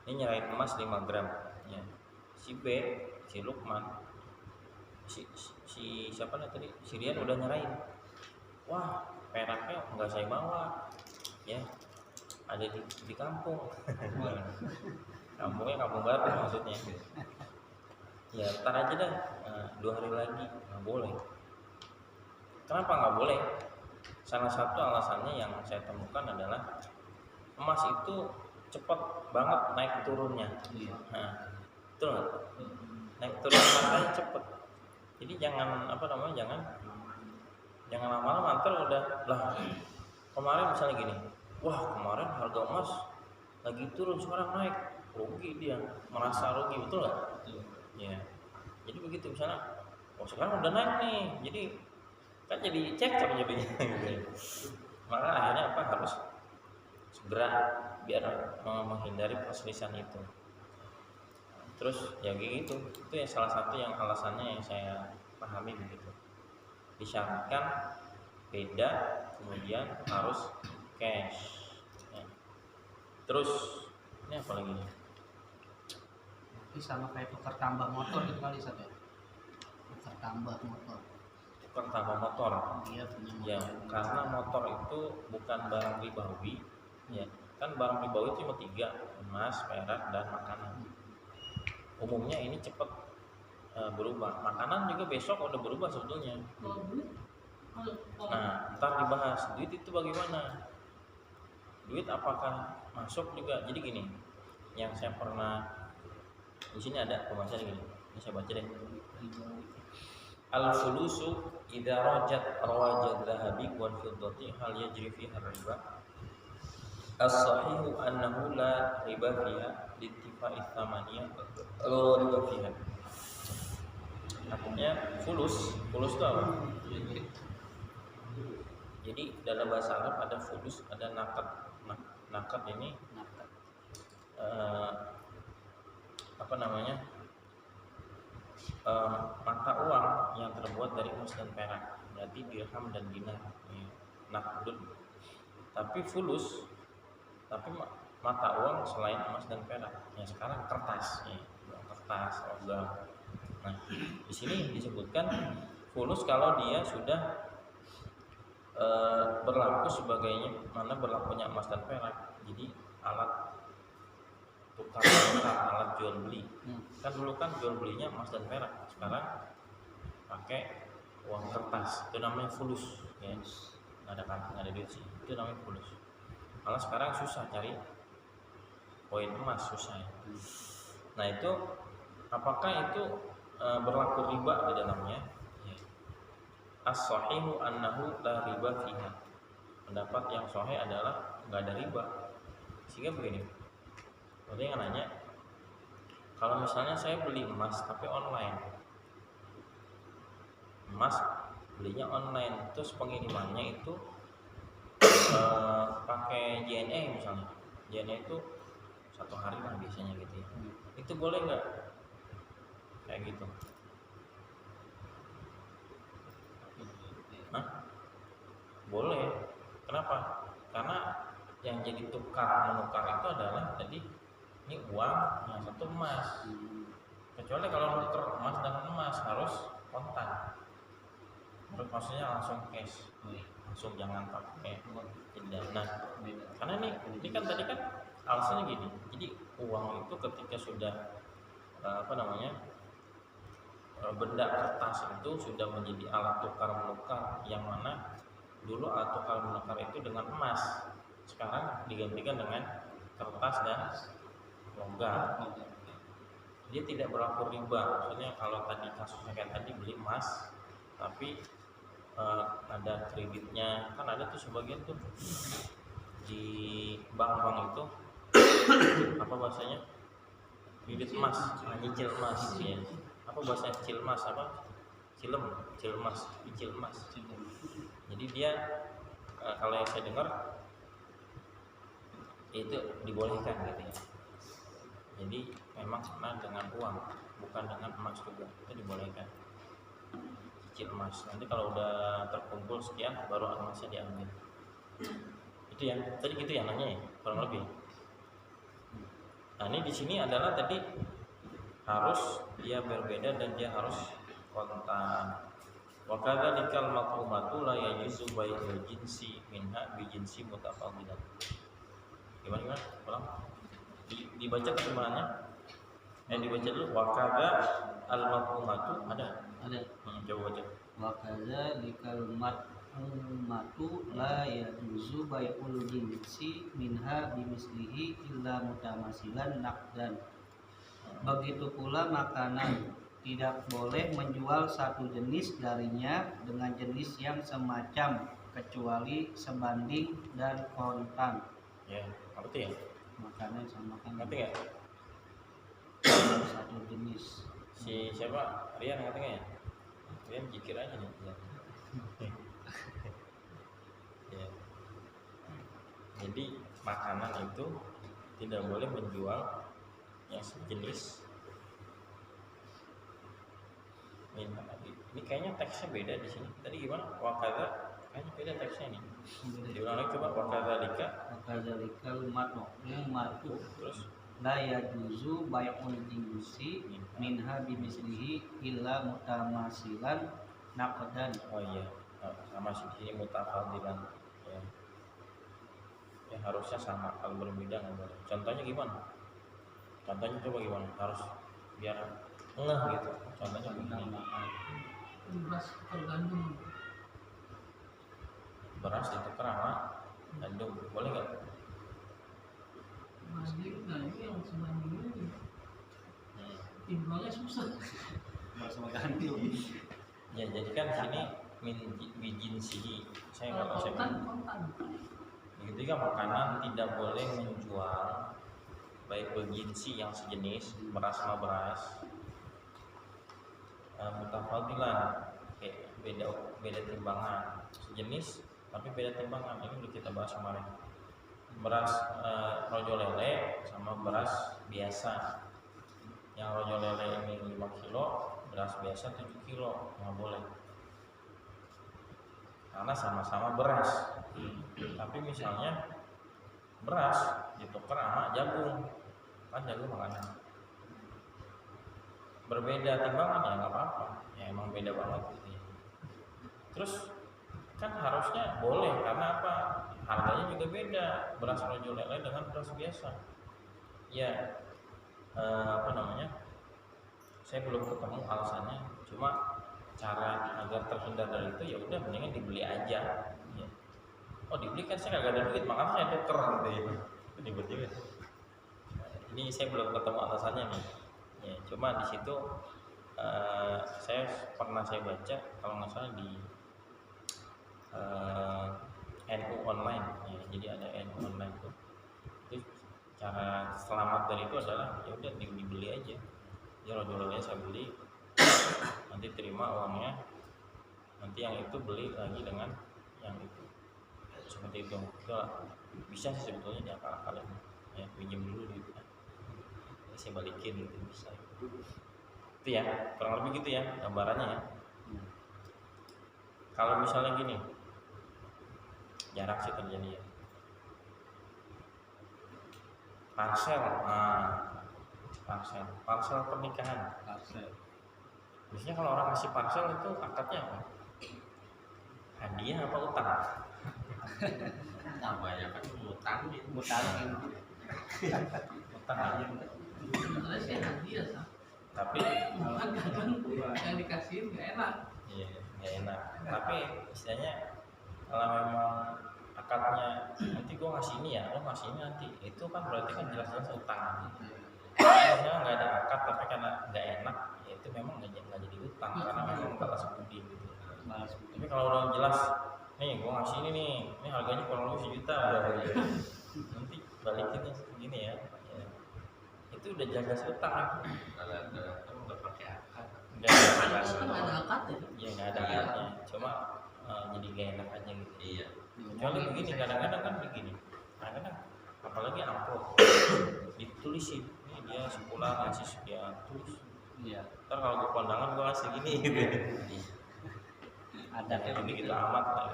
ini nyerahin emas 5 gram ya. Si B, si Lukman, si Rian udah nyerahin. Wah, peraknya nggak saya bawa ya, ada di kampung. Kampungnya kampung baru maksudnya. Ya ntar aja dah, 2 hari lagi. Nggak boleh. Kenapa nggak boleh? Salah satu alasannya yang saya temukan adalah emas itu cepat banget naik turunnya. Nah, betul nggak? Naik turun makanya cepet. Jadi jangan jangan lama-lama, ntar udah lah. Kemarin misalnya gini, wah kemarin harga emas lagi turun, sekarang naik, rugi dia, merasa rugi, betul nggak? Ya, jadi begitu misalnya, oh sekarang udah naik nih, jadi kan jadi cekcok jadinya. Maka akhirnya harus segera biar menghindari perselisihan itu. Terus ya gitu, itu ya salah satu yang alasannya yang saya pahami begitu. Disyaratkan beda, kemudian harus cash. Ya. Terus ini apa lagi? Ini sama kayak tukar tambah motor gitu kali satu. Tukar tambah motor. Iya, punya motor. Ya, karena motor itu bukan barang ribawi. Ya, kan barang ribawi itu cuma 3, emas, perak, dan makanan. Umumnya ini cepat berubah. Makanan juga besok udah berubah sebetulnya. Nah, ntar dibahas duit itu bagaimana. Duit apakah masuk juga? Jadi gini, yang saya pernah di sini ada pembahasan gini. Ini saya baca deh. Al-fulusu idza rajat rawajat dhahabi wal fiddati hal yajri fiha riba. As-sahihu annahu la riba fiha littifa'i tsamaniyah la riba fiha. Artinya fulus itu apa? Jadi dalam bahasa Arab ada fulus, ada nakad. Nakad ini mata uang yang terbuat dari emas dan perak, berarti dirham dan dinar. Nakdun. Tapi fulus, mata uang selain emas dan perak. Ya sekarang kertas, logam. Nah, di sini disebutkan fulus kalau dia sudah berlaku sebagainya mana berlakunya emas dan perak. Jadi alat tukar alat jual beli. Kan dulu kan jual belinya emas dan perak, sekarang pakai uang kertas. Itu namanya fulus. Ya. Nggak ada duit sih. Itu namanya fulus. Malah sekarang susah cari koin emas, susah ya. Nah itu apakah itu berlaku riba di dalamnya? Ya. As-sahihu annahu la riba fiha. Pendapat yang sahih adalah nggak ada riba. Sehingga begini, ada yang nanya, kalau misalnya saya beli emas tapi online, emas belinya online, terus pengirimannya itu pakai JNE misalnya, JNE itu 1 hari lah biasanya gitu ya, itu boleh nggak kayak gitu? Hah? Boleh. Kenapa? Karena yang jadi tukar menukar itu adalah tadi ini uang, yang satu emas. Kecuali kalau nuker emas dengan emas harus kontan. Terus maksudnya langsung cash, langsung jangan pakai dana. Karena ini kan tadi kan alasannya gini. Jadi uang itu ketika sudah benda kertas itu sudah menjadi alat tukar menukar, yang mana dulu alat tukar menukar itu dengan emas, sekarang digantikan dengan kertas dan logam. Dia tidak berlaku riba. Maksudnya kalau tadi kasusnya kayak tadi beli emas tapi ada kreditnya, kan ada tuh sebagian tuh di bank-bank itu apa bahasanya, kredit emas, nyicil emas ya. Apa bahasanya, cil emas, apa cil emas. Jadi dia kalau yang saya dengar itu dibolehkan gitu ya. Jadi memang karena dengan uang, bukan dengan emas juga, itu dibolehkan cicil emas. Nanti kalau udah terkumpul sekian baru emasnya diambil. Itu yang tadi gitu ya nanya ya, kurang lebih. Nah ini di sini adalah tadi harus dia berbeda dan dia harus kontan. Wa kadzalikal maqumatu la yajuzu bai'ul jinsi minha bi jinsi mutafadilan. Gimana? Ulang. Dibaca kesimpulannya. Dibaca dulu. Wa kadza al maqumatu ada. Coba baca. Wa kadzalikal maqumatu la yajuzu bai'ul jinsi minha bimislihi illa mutamasilan naqdan. Begitu pula makanan, tidak boleh menjual satu jenis darinya dengan jenis yang semacam kecuali sebanding dan kontan. Ya, ngerti ya? Makanan sama kan Ngerti nggak? satu jenis. Si siapa? Rian ngerti nggak ya? Rian jikir aja nih. Ya. Jadi makanan itu tidak boleh menjual yang sejenis. Ini kayaknya teksnya beda di sini. Tadi gimana? Wakada kayaknya beda teksnya nih. Diulang lagi coba. Wakadzalikal maqumatu Terus la yajuzu bai'ul jinsi minha bimislihi illa mutamasilan naqdan. oh iya, sama sih di sini mutafadilan. Ya. Ya harusnya sama, kalau berbeda nggak boleh. Contohnya gimana? Contohnya coba gimana? Harus biar ngeh gitu. Contohnya begini. beras tergandum. Beras ditukar sama gandum, boleh nggak? Nah ini yang sebanding ini timbangnya susah. Sama gandum. Ya jadi kan sini min bijin sihi. Saya nggak tahu saya. Kontan. Begitu juga makanan tidak boleh menjual baik berginsi yang sejenis beras sama beras mutafadilan, kayak beda timbangan, sejenis tapi beda timbangan. Ini udah kita bahas kemarin. Beras rojo lele sama beras biasa. Yang rojo lele ini 5 kilo, beras biasa 7 kilo, nggak boleh. Karena sama-sama beras. Tapi misalnya beras ditukar sama jagung, kan jagung makanan. Berbeda timbangan ya nggak apa-apa, ya emang beda banget gitu ya. Terus kan harusnya boleh, karena apa? Harganya juga beda, beras rojo lele dengan beras biasa. Ya saya belum ketemu alasannya, cuma cara agar terhindar dari itu ya udah mendingan dibeli aja ya. Oh dibeli kan saya nggak ada duit, makanya saya tuker gitu ya. Tiba-tiba ini saya belum ketemu alasannya nih ya, cuma di situ saya baca kalau nggak salah di NU online ya, jadi ada NU online tuh. Itu cara selamat dari itu adalah ya udah dibeli aja. Ya rojo-rojonya saya beli, nanti terima uangnya, nanti yang itu beli lagi dengan yang itu, seperti itu. itu bisa sih sebetulnya diakal-akalin ya, pinjam dulu gitu kan, saya balikin gitu bisa itu ya, kurang lebih gitu ya gambarannya ya. Kalau misalnya gini, jarang sih terjadi ya, parsel pernikahan. Biasanya kalau orang ngasih parsel itu akadnya apa? Hadiah apa utang? Namanya kan utang gitu. Utang. Utang aja. Sebenarnya sih hadiah sah. Tapi Cuman kadang yang dikasihin nggak enak. iya nggak enak. Tapi istilahnya kalau memang akadnya nanti gue ngasih ini ya, lo ngasih ini nanti, itu kan berarti kan jelas-jelas utang. Misalnya nggak ada akad tapi karena nggak enak, ya itu memang nggak jadi utang karena memang balas budi gitu. Tapi kalau udah jelas, nih gue ngasih ini harganya kurang lebih 1 juta, nanti balikinnya segini ya, itu udah jaga utang. Nggak pakai akad. Nggak ada Kan nggak ada akad ya. Iya nggak ada akadnya, cuma jadi gak enak aja gitu. Iya. Kecuali begini, kadang-kadang kan begini, kadang-kadang apalagi amplop ditulisin, ini dia sebulan ngasih sekian, tulis. Iya. Ntar kalau gue kondangan gue ngasih gini gitu. Ada Kayak gitu amat lah.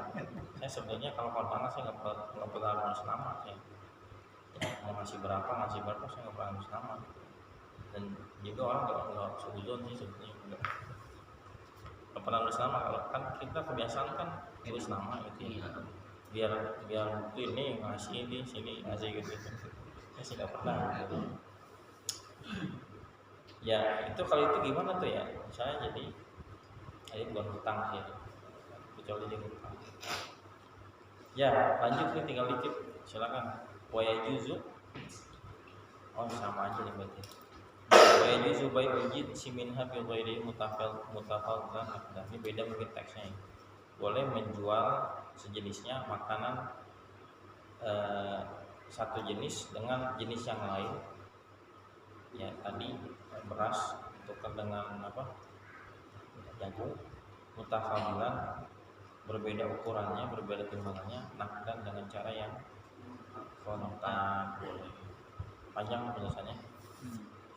Saya sebenarnya kalau kondangan saya nggak pernah nulis nama ya. Mau ngasih berapa saya nggak pernah nulis nama. Dan juga orang nggak suzon sih sebenarnya. Nggak pernah nulis nama, kalau kan kita kebiasaan kan tulis nama gitu ya. Biar bukti ini ngasih ini sini ngasih gitu. Saya sih nggak pernah. Gitu. Ya itu kalau itu gimana tuh ya? Misalnya jadi bukan hutang sih. Kecuali dia hutang. Ya lanjut nih, tinggal dikit, silakan. Wa yajuzu, oh sama aja nih berarti. Wa yajuzu bai'ul jinsi minha bi ghairi mutafaddan. Ini beda mungkin teksnya. Boleh menjual sejenisnya makanan satu jenis dengan jenis yang lain. Ya tadi beras tukar dengan apa? Jagung. Mutafadilan, berbeda ukurannya, berbeda timbangannya, nakdan dengan cara yang kontak. Panjang penjelasannya.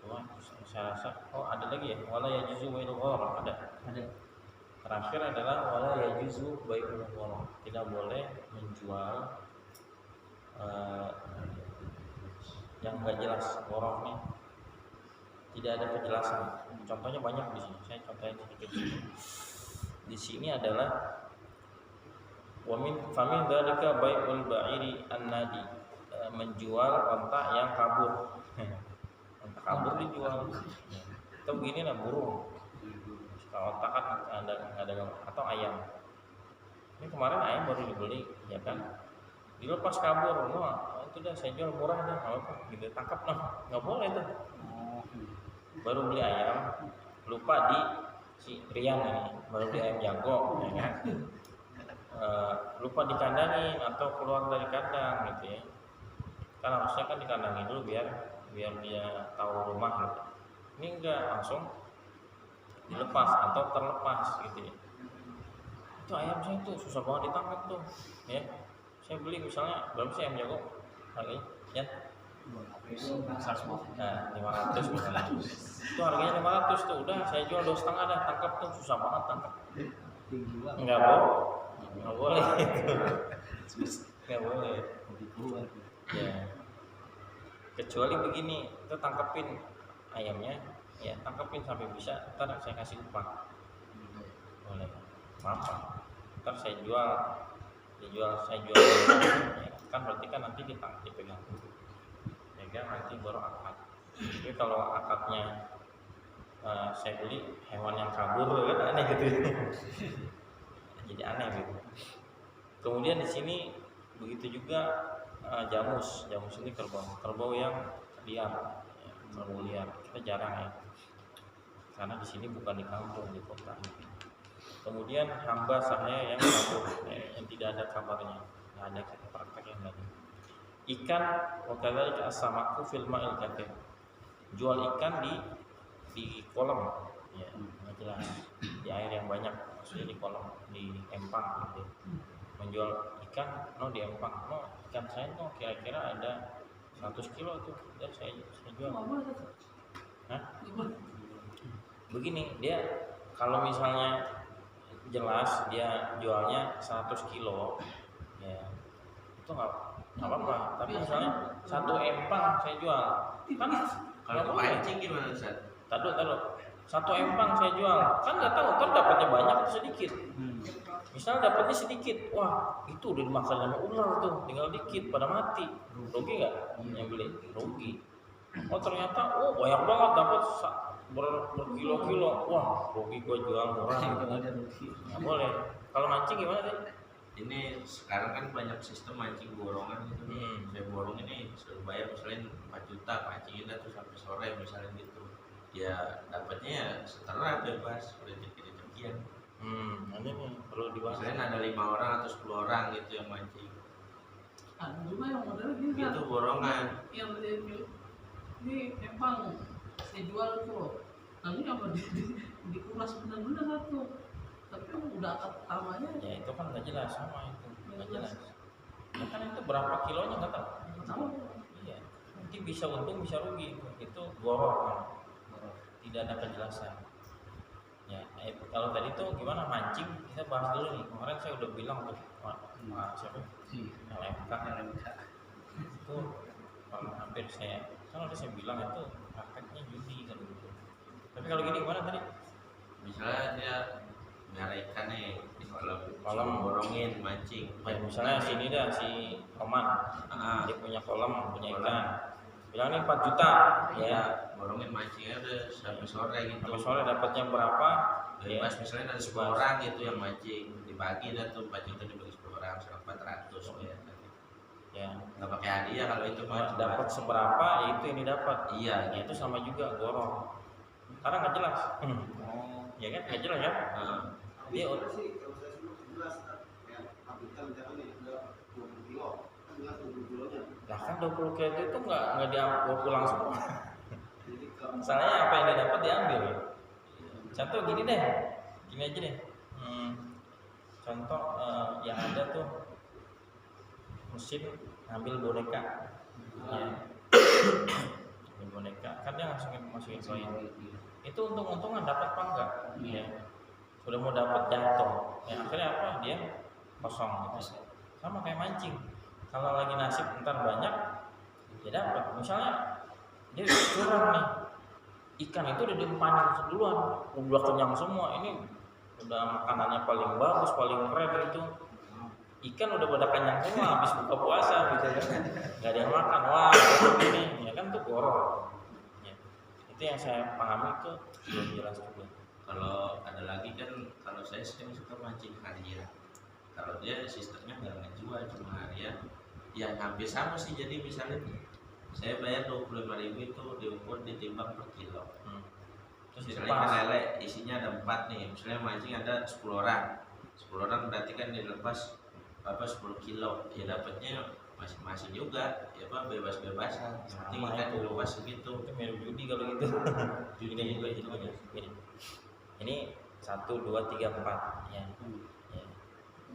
Cuma saya rasa ada lagi ya, wala yajuzu bai'ul gharar, ada. Terakhir adalah wala yajuzu bai'ul gharar, tidak boleh menjual yang enggak jelas. Gharar nih tidak ada kejelasan. Contohnya banyak di sini. Saya contohin sedikit. Di sini adalah famin dzalika bai'ul ba'iri an-nadi, menjual onta yang kabur. Onta kabur dijual. Atau begini lah, burung. Kalau onta kan ada atau ayam. Ini kemarin ayam baru dibeli, ya kan? Dilepas kabur, itu dah saya jual murah dah, apa? Gitu tangkap nggak boleh tuh. Baru beli ayam, lupa di si Rian ini, baru beli ayam jago, ya kan? Lupa dikandangin atau keluar dari kandang gitu ya. Kan harusnya kan dikandangin dulu biar dia tahu rumah gitu. Ini enggak, langsung dilepas atau terlepas gitu ya. Itu ayam saya tuh susah banget ditangkap tuh ya. Saya beli misalnya berapa sih ayam jago harganya ya? 500 misalnya. Itu harganya 500 tuh, udah saya jual 2,5 dah, tangkap tuh susah banget tangkap. Enggak boleh itu. Enggak boleh. Ya. Kecuali begini, kita tangkapin ayamnya, ya tangkapin sampai bisa, ntar saya kasih upah. Boleh. Maaf. Ntar saya jual, ya, kan berarti kan nanti dipegang. Ya nanti baru akad. Tapi kalau akadnya saya beli hewan yang kabur kan aneh gitu. Jadi aneh gitu. Kemudian di sini begitu juga jamus ini kerbau yang liar, ya, kerbau liar kita jarang ya, karena di sini bukan di kampung, di kota. Kemudian hamba sahaya yang kabur, yang tidak ada kabarnya, nggak ada praktek yang lain. Ikan, wakadzalika as-samaku fil ma'il katsir. Jual ikan di kolam, ya, nggak jelas. Di air yang banyak, maksudnya di kolam, di empang gitu. menjual ikan di empang, ikan saya tuh kira-kira ada 100 kilo tuh, dan saya jual. Nggak boleh satu. Hah? Nggak boleh. Begini, dia kalau misalnya jelas dia jualnya 100 kilo, ya itu nggak apa-apa. Tapi misalnya satu empang saya jual, kan Kalau nggak boleh. kepancing gimana Ustaz? Taduh, satu empang saya jual, kan nggak tahu ntar dapatnya banyak atau sedikit. Misal dapatnya sedikit, wah itu udah dimakan sama ular tuh, tinggal dikit pada mati, rugi nggak yang beli? Rugi. Oh ternyata, banyak banget dapat berkilo-kilo, wah rugi gua jual murah gitu kan. Nggak boleh. Kalau mancing gimana sih? Ini sekarang kan banyak sistem mancing borongan gitu. Saya borong ini suruh bayar misalnya 4 juta, pancingin dah tuh sampai sore misalnya gitu. Ya dapatnya ya setengah bebas, rezeki-rezekian. Ini nih perlu dibahas. Misalnya ada 5 orang atau 10 orang gitu yang mancing. Ada juga yang modelnya gini kan. Itu borongan. Yang ini empang saya jual tuh loh. Nanti apa dikuras benar-benar satu. Tapi udah namanya Ya itu kan nggak jelas sama itu, nggak jelas. Ya, kan itu berapa kilonya nggak tahu. tahu. Iya. Nanti bisa untung bisa rugi. Itu gorok kan. Tidak ada kejelasan. Ya, kalau tadi tuh gimana mancing, kita bahas dulu nih. Kemarin saya udah bilang tuh, siapa? LMK. Itu hampir saya, kan udah saya bilang itu prakteknya judi kan gitu. Tapi kalau gini gimana tadi? Misalnya dia nyara ikan nih di kolam borongin mancing. Ya, misalnya sini dah si Roman, dia punya kolam, punya ikan. Bilang nih 4 juta, Ya, borongin mancingnya udah sampai sore gitu. sampai sore dapatnya berapa? Bebas misalnya ada 10 orang gitu yang mancing, dibagi dah tuh 4 juta dibagi 10 orang, 400 ya. Ya, Nggak pakai hadiah kalau itu mah. dapat seberapa, ya itu yang didapat. Iya, Ya itu sama juga gorong. Karena nggak jelas. Ya kan nggak jelas ya. Dia Sebenarnya sih kalau saya sebut jelas kayak pabrikan misalkan nih udah 20 kilo, kan jelas 20 kilonya. lah kan 20 kilo itu nggak dibawa pulang semua. Jadi kalau Masalahnya apa yang dia dapat diambil. Contoh gini deh, gini aja deh. Contoh yang ada tuh mesin ngambil boneka, ya. Ngambil boneka, kan dia masukin koin. Itu untung-untungan dapat apa enggak? Ya. Udah mau dapat jatuh, ya akhirnya apa? Dia kosong gitu. Sama kayak mancing. Kalau lagi nasib ntar banyak, ya dapat. Misalnya dia curang nih, ikan itu udah dimpanin duluan, udah kenyang semua. Ini udah makanannya paling bagus, paling keren itu. Ikan udah pada kenyang semua, habis buka puasa gitu kan. Gak ada yang makan, wah ini, ya kan tuh gorong. Ya. Itu yang saya pahami itu belum jelas juga. kalau ada lagi kan kalau saya sering suka mancing harian. Kalau dia sistemnya nggak ngejual cuma harian, ya hampir sama sih. Jadi misalnya saya bayar 25.000 itu diukur ditimbang per kilo. Terus Misalnya ikan lele isinya ada 4 nih, misalnya mancing ada 10 orang. 10 orang berarti kan dilepas 10 kilo, ya dapatnya masing-masing juga, ya apa bebas-bebasan. Yang penting Sama ikan itu. dilepas segitu. Itu mirip judi kalau gitu. Judi juga hitungannya. Ini 1, 2, 3, 4 ya. Ya.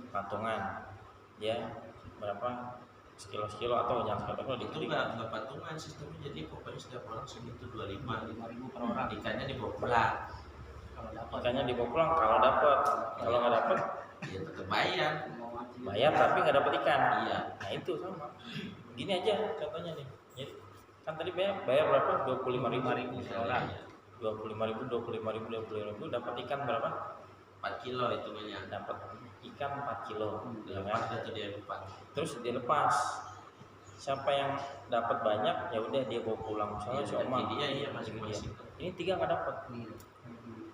Patungan. Ya berapa sekilo atau jangan sekilo Itu nggak patungan sistemnya, jadi pokoknya setiap orang segitu 25 per orang. ikannya dibawa pulang. Kalau dapat ikannya dibawa pulang kalau dapat. Kalau nggak dapat Ya tetap bayar. bayar tapi nggak dapat ikan. Iya. Nah itu sama. Gini aja contohnya nih. Jadi, kan tadi bayar berapa? 25.000 per orang. 25.000 dapat ikan berapa? 4 kilo hitungannya. Dapat ikan 4 kilo. Ya Dilepas kan? atau dia lupa. Terus dilepas. Siapa yang dapat banyak ya udah dia bawa pulang. Misalnya si Omang. Dia iya masing-masing. Ini 3 nggak dapat.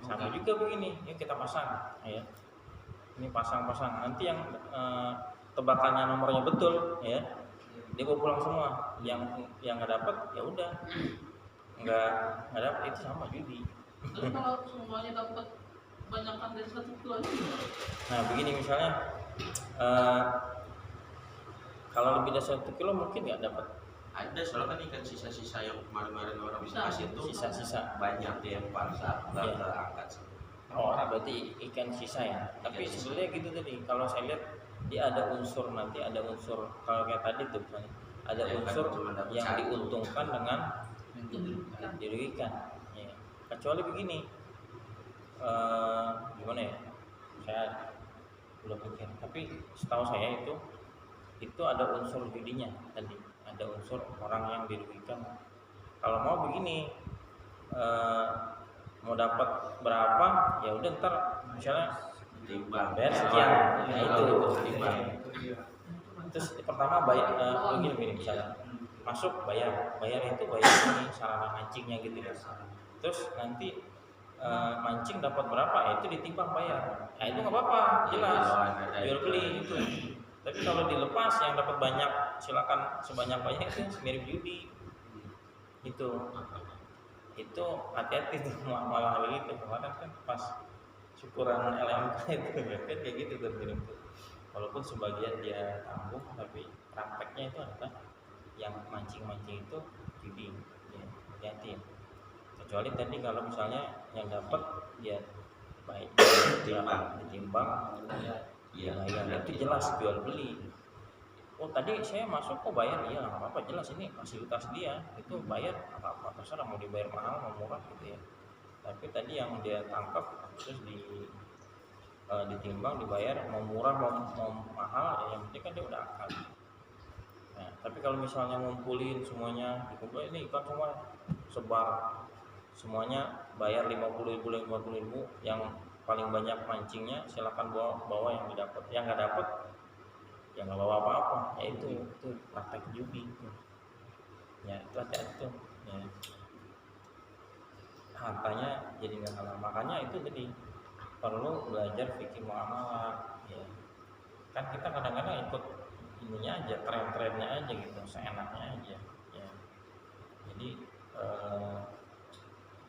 Sama juga begini. Yuk kita pasang. Ya. Ini pasang-pasang. Nanti yang tebakannya nomornya betul, ya. Dia bawa pulang semua. Yang nggak dapat ya udah. Nggak dapat itu sama judi. Terus kalau semuanya dapat banyakan dari 1 kilo aja gimana? Nah begini misalnya kalau lebih dari 1 kilo mungkin nggak dapat. Ada soalnya kan ikan sisa-sisa yang kemarin-kemarin orang Bisa, kasih itu Sisa-sisa. banyak dia yang paksa nggak Iya. keangkat. Oh berarti ikan sisa ya. Tapi Ikan sisa. sebenarnya gitu tadi. Kalau saya lihat Jadi ada unsur kalau kayak tadi tuh misalnya, ada Ya, unsur kan cuma dapat yang satu. diuntungkan dengan Dirugikan. dirugikan. Ya. Kecuali begini, gimana ya? Saya belum pikir, tapi setahu saya itu ada unsur judinya tadi, ada unsur orang yang dirugikan. Kalau mau begini, mau dapat berapa, ya udah ntar misalnya timbang bayar sekian, nah itu. timbang. Terus pertama bayar begini misalnya masuk bayar itu bayar ini sarana mancingnya gitu ya. Terus nanti mancing dapat berapa, ya itu ditimbang bayar. Nah itu nggak apa-apa, jelas jual beli itu. Tapi kalau dilepas yang dapat banyak silakan sebanyak banyak, itu mirip judi. Itu hati-hati tuh malah begitu. Kemarin kan pas syukuran LMK itu kan kayak gitu tuh. Walaupun sebagian dia tanggung, tapi prakteknya itu adalah yang mancing-mancing itu judi. Ya, hati-hati. Kecuali tadi kalau misalnya yang dapat dia baik ditimbang ya bayar, itu jelas jual beli. Oh tadi saya masuk kok bayar, iya nggak apa-apa, jelas ini fasilitas dia, itu bayar apa-apa, terserah mau dibayar mahal mau murah gitu ya. Tapi tadi yang dia tangkap terus ditimbang dibayar, mau murah mau mahal, ya yang penting kan dia udah akal. Nah, tapi kalau misalnya ngumpulin semuanya, dikumpulin ini ikan semua sebar, semuanya bayar 50.000, yang paling banyak mancingnya silakan bawa yang didapat, yang nggak dapat ya nggak bawa apa-apa. Ya itu praktek judi. Ya itu hati-hati tuh. Ya. Hartanya jadi nggak halal. Makanya itu jadi perlu belajar fikih muamalah. Ya. Kan kita kadang-kadang ikut ininya aja, tren-trennya aja gitu, seenaknya aja. Ya. Jadi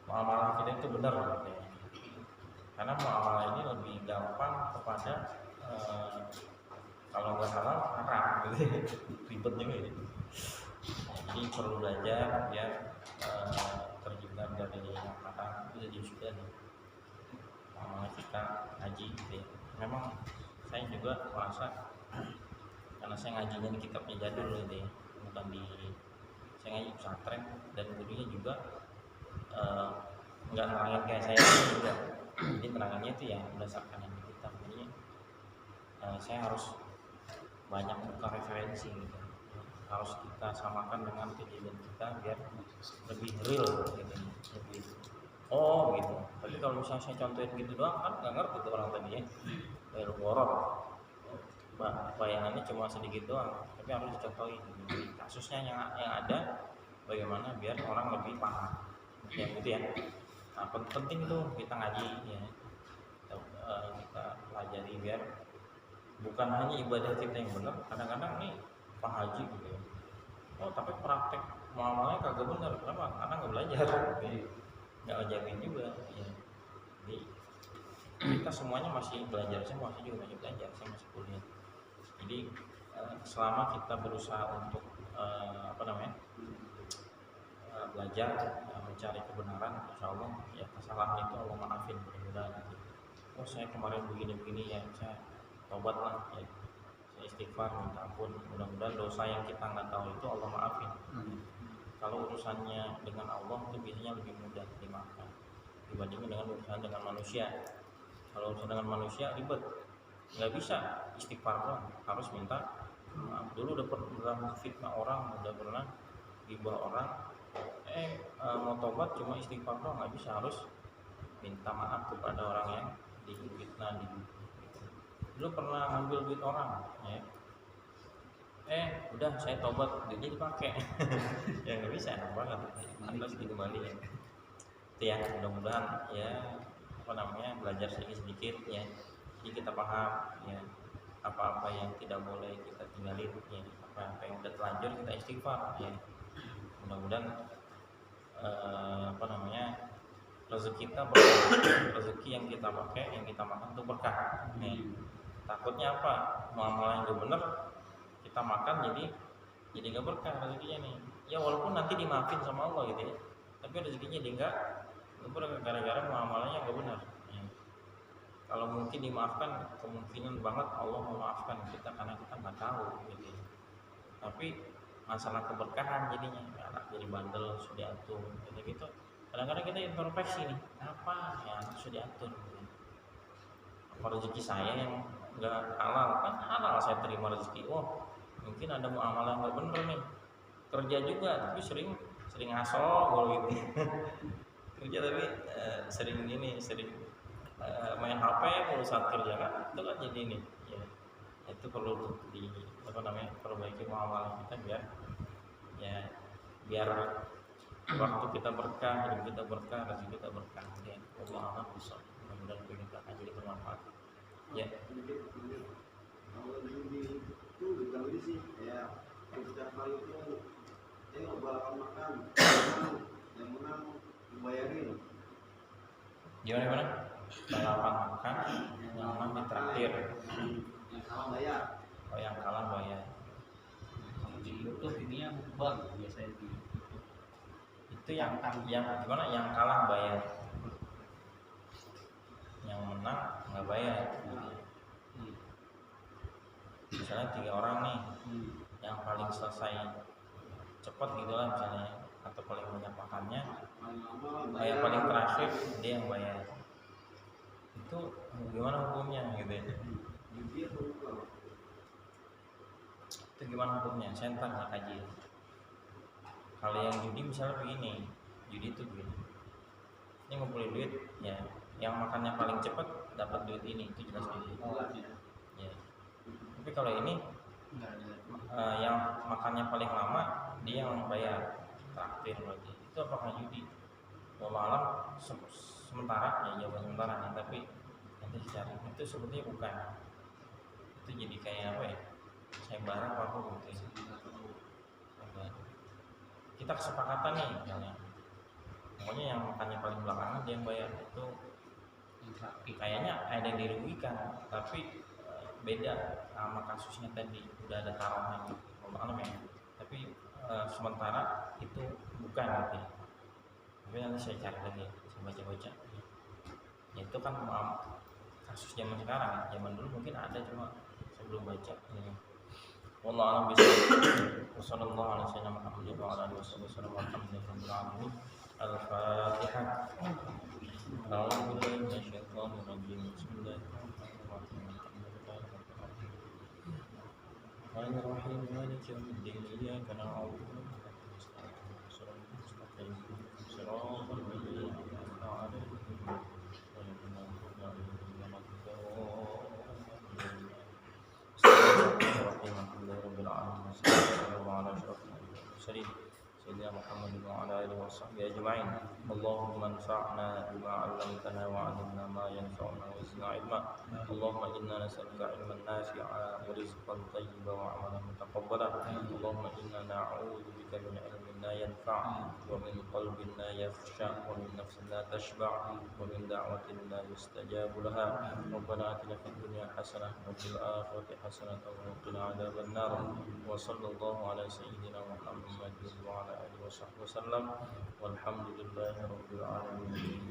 muamalah kita itu benar gitu ya. Karena muamalah ini lebih gampang kepada kalau nggak halal haram gitu, ribet juga ya. Jadi perlu belajar biar terhindar dari yang haram. Itu jadi sudah nih kita ngaji gitu ya. Memang saya juga merasa karena saya ngajinya di kitabnya jadul gitu ya, bukan saya ngaji pesantren, dan gurunya juga nggak nerangin kayak saya juga. Jadi terangannya itu ya berdasarkan yang di kitab. Jadi saya harus banyak buka referensi gitu. Harus kita samakan dengan kejadian kita biar lebih real gitu. Lebih gitu. Tapi kalau misalnya saya contohin gitu doang kan nggak ngerti tuh orang tadi ya. Baru borok. Bayangannya cuma sedikit doang, tapi harus dicontohin. Jadi kasusnya yang ada bagaimana biar orang lebih paham. Yang gitu ya. Nah, penting itu kita ngaji ya. Kita pelajari biar bukan hanya ibadah kita yang benar. Kadang-kadang nih Pak Haji gitu ya. Oh tapi praktek muamalahnya kagak benar. Kenapa? Karena nggak belajar. Nggak ajarin juga. Ya. Jadi kita semuanya masih belajar. Saya masih juga masih belajar. Saya masih kuliah. Jadi selama kita berusaha untuk belajar mencari kebenaran, insya Allah ya kesalahan itu Allah maafin mudah-mudahan. Oh saya kemarin begini ya, saya tobat lah ya, saya istighfar minta ampun, mudah-mudahan dosa yang kita nggak tahu itu Allah maafin. Kalau urusannya dengan Allah itu biasanya lebih mudah dimaafkan dibandingkan dengan urusan dengan manusia. Kalau urusan dengan manusia ribet, nggak bisa istighfar doang, harus minta maaf. Dulu udah pernah fitnah orang, udah pernah gibah orang, mau tobat cuma istighfar doang nggak bisa, harus minta maaf kepada orang yang difitnah. Dulu pernah ngambil duit orang ya, udah saya tobat, duitnya dipakai. Ya nggak bisa banget, harus dikembali ya. Itu ya, mudah-mudahan ya belajar sedikit ya, jadi kita paham ya apa-apa yang tidak boleh kita tinggalin ya, apa yang udah terlanjur kita istighfar ya. Mudah-mudahan rezeki kita berkah, rezeki yang kita pakai, yang kita makan itu berkah. Takutnya apa? Muamalah yang gak bener kita makan jadi gak berkah rezekinya nih. Ya walaupun nanti dimaafin sama Allah gitu ya, tapi rezekinya dia enggak gara-gara muamalahnya gak benar. kalau mungkin dimaafkan, kemungkinan banget Allah memaafkan kita karena kita nggak tahu gitu. Tapi masalah keberkahan jadinya anak jadi bandel sudah diatur gitu. Kadang-kadang kita introspeksi nih, apa ya anak sudah diatur gitu. Apa rezeki saya yang nggak halal, kan halal saya terima rezeki. Oh mungkin ada muamalah nggak bener nih, kerja juga tapi sering ngaso gitu. Kerja tapi sering main HP mulu saat kerja kan, itu kan jadi ini ya, itu perlu di perbaiki muamalah kita biar waktu kita berkah, hidup kita berkah, rezeki kita berkah ya. Allah bisa mudah-mudahan kita akan jadi bermanfaat ya. Kalau judi itu bukan sih ya, setiap kali itu tengok balapan makan, yang menang dibayarin. Gimana? Balapan makan, yang menang ditraktir, yang kalah bayar. Oh yang kalah bayar. Di YouTube ini yang mukbang biasanya di YouTube. Itu yang gimana? Yang kalah bayar, yang menang nggak bayar. Misalnya 3 orang nih, yang paling selesai cepat gitu lah misalnya, atau paling banyak makannya, yang paling terakhir dia yang bayar. Itu gimana hukumnya gitu ya? Itu gimana hukumnya? Saya ntar nggak kaji. Kalau yang judi misalnya begini, judi itu begini, ini ngumpulin duit ya, yang makannya paling cepat dapat duit ini, itu jelas duit ya. Tapi kalau ini yang makannya paling lama dia yang bayar, traktir berarti. Itu apakah judi? Walau sementara ya, jawaban sementara nih, tapi nanti secara itu sebetulnya bukan. Itu jadi kayak apa ya? Sayembara apa gitu ya. Kita kesepakatan nih misalnya, pokoknya yang makannya paling belakangan dia yang bayar. Itu kayaknya ada yang dirugikan, tapi beda sama kasusnya tadi, udah ada taruhan malam ya. Tapi sementara itu bukan gitu ya. Tapi nanti saya cari lagi, saya baca-baca ya. Itu kan kasus zaman sekarang, zaman dulu mungkin ada cuma saya belum baca ya. Wallahu a'lam bishawab. Wassallallahu ala sayyidina Muhammad wa ala alihi wasallam. Alhamdulillahirabbil alamin. Al-Fatihah. A'udzu billahi minasyaitonir rajim. Bismillahirrahmanirrahim. Bismillahirrahmanirrahim. Maliki yaumiddin. Iyyaka na'budu wa iyyaka nasta'in. Shiratal mustaqim. Shiratal ladzina an'amta 'alaihim ghairil maghdubi 'alaihim waladdallin. Alhamdulillahirabbil alamin. Wassalatu ala asyrafil mursalin sayyidina Muhammad wa ala alihi washabbihi ajma'in. Allahumma anfa'na bima 'allamtana wa 'allimna ma yanfa'una wa zidna 'ilma. Allahumma inna nas'aluka 'ilman nafi'a wa rizqan thayyiban wa 'amalan mutaqabbalan. Allahumma inna na'udzu bika min 'ilmin la yanfa' wa min qalbin la yakhsha' wa min nafsin la tashba' wa min da'watin la yustajabu laha. Rabbana atina fid dunya hasanah wa fil akhirati hasanah wa qina adzaban nar. Wa sallallahu ala sayyidina Muhammadin wa ala alihi wasallam. Walhamdulillahi rabbil alamin.